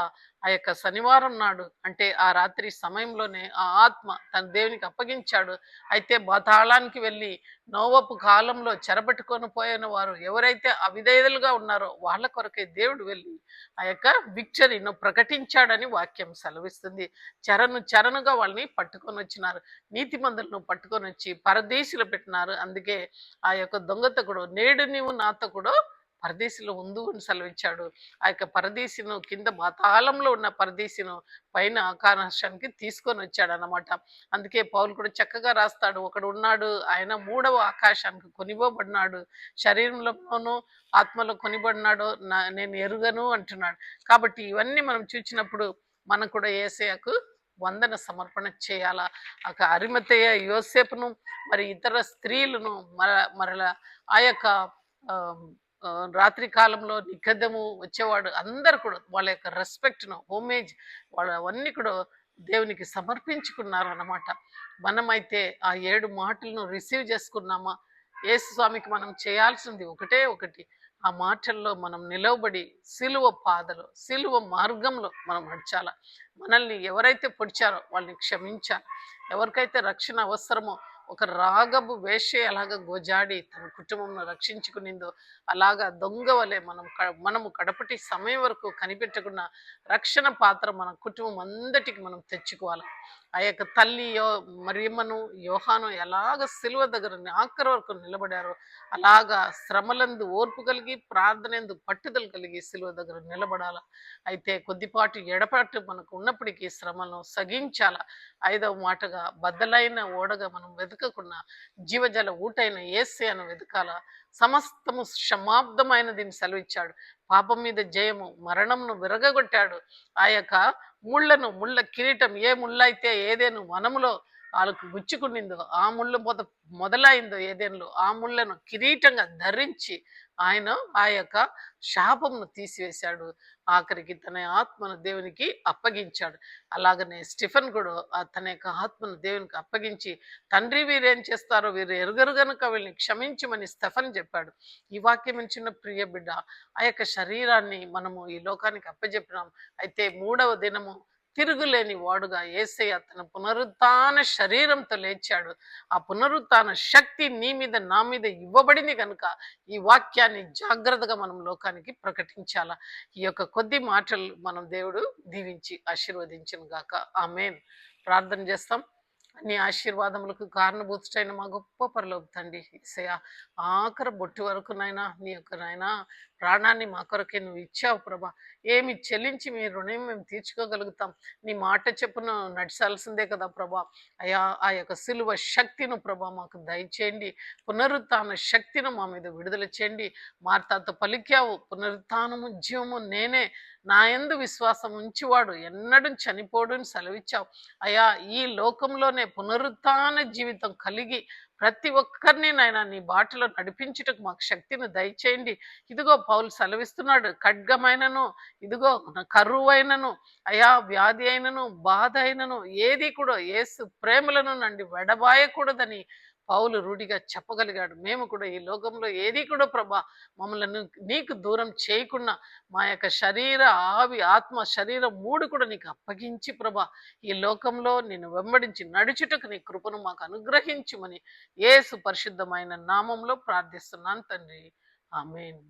ఆ యొక్క శనివారం నాడు, అంటే ఆ రాత్రి సమయంలోనే ఆ ఆత్మ తన దేవునికి అప్పగించాడు. అయితే పాతాళానికి వెళ్ళి నోవపు కాలంలో చెరబట్టుకొని పోయిన వారు ఎవరైతే అవిధేయులుగా ఉన్నారో వాళ్ళ కొరకే దేవుడు వెళ్ళి ఆ యొక్క విక్టరీను ప్రకటించాడని వాక్యం సెలవిస్తుంది. చెరనుగా వాళ్ళని పట్టుకొని వచ్చినారు, నీతిమంతులను పట్టుకొని వచ్చి పరదేశులు పెట్టినారు. అందుకే ఆ యొక్క దొంగతకుడు నేడు నీవు నాతో కూడా పరదేశిలో ఉందు అని సెలవిచ్చాడు. ఆ యొక్క పరదేశిను కింద పాతాళంలో ఉన్న పరదేశిను పైన ఆకాశానికి తీసుకొని వచ్చాడు అన్నమాట. అందుకే పౌలు కూడా చక్కగా రాస్తాడు, ఒకడు ఉన్నాడు ఆయన 3వ ఆకాశానికి కొనిపోబడినాడు, శరీరంలోనూ ఆత్మలో కొనిబడినాడు, నేను ఎరుగను అంటున్నాడు. కాబట్టి ఇవన్నీ మనం చూసినప్పుడు మనం కూడా యేసయ్యకు వందన సమర్పణ చేయాలా. ఒక అరిమతయ్య యోసేపును మరి ఇతర స్త్రీలను మరల ఆ యొక్క రాత్రి కాలంలో నిఖద్దము వచ్చేవాడు అందరు కూడా వాళ్ళ యొక్క రెస్పెక్ట్ను, హోమేజ్ అవన్నీ కూడా దేవునికి సమర్పించుకున్నారు అన్నమాట. మనమైతే ఆ 7 మాటలను రిసీవ్ చేసుకున్నామా? యేసు స్వామికి మనం చేయాల్సింది ఒకటే ఒకటి, ఆ మాటల్లో మనం నిలవబడి సిలువ మార్గంలో మనం నడచాల. మనల్ని ఎవరైతే పొడిచారో వాళ్ళని క్షమించాలి. ఎవరికైతే రక్షణ అవసరమో, ఒక రాగబు వేషే అలాగ గోజాడి తన కుటుంబంను రక్షించుకునిందో అలాగా దొంగ వలె మనము కడపటి సమయం వరకు కనిపెట్టకుండా రక్షణ పాత్ర మన కుటుంబం అందటికి మనం తెచ్చుకోవాలి. ఆ యొక్క తల్లి మరియమ్మను యోహాను ఎలాగ సిలువ దగ్గర ఆఖరి వరకు నిలబడారో అలాగా శ్రమలందు ఓర్పు కలిగి ప్రార్థనందు పట్టుదల కలిగి సిలువ దగ్గర నిలబడాల. అయితే కొద్దిపాటు ఎడపాటు మనకు ఉన్నప్పటికీ శ్రమను సగించాల. 5వ మాటగా బద్దలైన ఓడగా మనం వెతకకుండా జీవజల ఊటైన యేసయ్యను వెతకాల. సమస్తము సమాప్తమైనదని సెలవిచ్చాడు. పాపం మీద జయము, మరణంను విరగగొట్టాడు. ఆ యొక్క ముళ్ళ కిరీటం, ఏ ముళ్ళైతే ఏదేను వనములో వాళ్ళకు గుచ్చుకునిందో, ఆ ముళ్ళు మొదలైందో ఏదేనులో, ఆ ముళ్ళను కిరీటంగా ధరించి ఆయన ఆ యొక్క శాపమును తీసివేశాడు. ఆఖరికి తన ఆత్మను దేవునికి అప్పగించాడు. అలాగనే స్టిఫెన్ కూడా తన యొక్క ఆత్మను దేవునికి అప్పగించి, తండ్రి వీరేం చేస్తారో వీరు ఎరుగరు గనుక వీళ్ళని క్షమించమని స్టెఫన్ చెప్పాడు. ఈ వాక్యం చిన్న ప్రియ బిడ్డ, ఆ యొక్క శరీరాన్ని మనము ఈ లోకానికి అప్పచెప్పినాం. అయితే 3వ దినము తిరుగులేని వాడుగా యేసయ్య తన పునరుత్థాన శరీరంతో లేచాడు. ఆ పునరుత్థాన శక్తి నీ మీద నా మీద ఇవ్వబడింది కనుక ఈ వాక్యాన్ని జాగ్రత్తగా మనం లోకానికి ప్రకటించాలా. ఈ యొక్క కొద్ది మాటలు మనం దేవుడు దీవించి ఆశీర్వదించును గాక. ఆమేన్. ప్రార్థన చేస్తాం. నీ ఆశీర్వాదములకు కారణభూతుడైన మా గొప్ప పరలోక తండ్రి యేసయ్య, ఆఖరి బొట్టు వరకు నాయనా నీ యొక్క నాయనా ప్రాణాన్ని మా కొరకే నువ్వు ఇచ్చావు ప్రభా. ఏమి చెల్లించి మీ రుణం మేము తీర్చుకోగలుగుతాం? నీ మాట చెప్పును నడిచాల్సిందే కదా ప్రభా. అయా ఆ యొక్క సిలువ శక్తిను ప్రభా మాకు దయచేయండి. పునరుత్థాన శక్తిని మా మీద విడుదల చేయండి. మార్తాతో పలికావు, పునరుత్థానము జీవము నేనే, నా యందు విశ్వాసం ఉంచివాడు ఎన్నడూ చనిపోడు అని సెలవిచ్చావు. అయా ఈ లోకంలోనే పునరుత్థాన జీవితం కలిగి ప్రతి ఒక్కరిని నాయన నీ బాటలో నడిపించుటకు మాకు శక్తిని దయచేయండి. ఇదిగో పౌలు సెలవిస్తున్నాడు, ఖడ్గమైనను, ఇదిగో కరువైనను, అయా వ్యాధి అయినను, బాధ అయినను ఏది కూడా యేసు ప్రేమలను నండి వెడబాయకూడదని పౌలు రూఢిగా చెప్పగలిగాడు. మేము కూడా ఈ లోకంలో ఏది కూడా ప్రభా మమ్మల్ని నీకు దూరం చేయకుండా మా యొక్క శరీర, ఆవి, ఆత్మ, శరీరం 3 కూడా నీకు అప్పగించి ప్రభా ఈ లోకంలో నిన్ను వెంబడించి నడుచుటకు నీ కృపను మాకు అనుగ్రహించుమని యేసు పరిశుద్ధమైన నామంలో ప్రార్థిస్తున్నాను తండ్రి. ఆమేన్.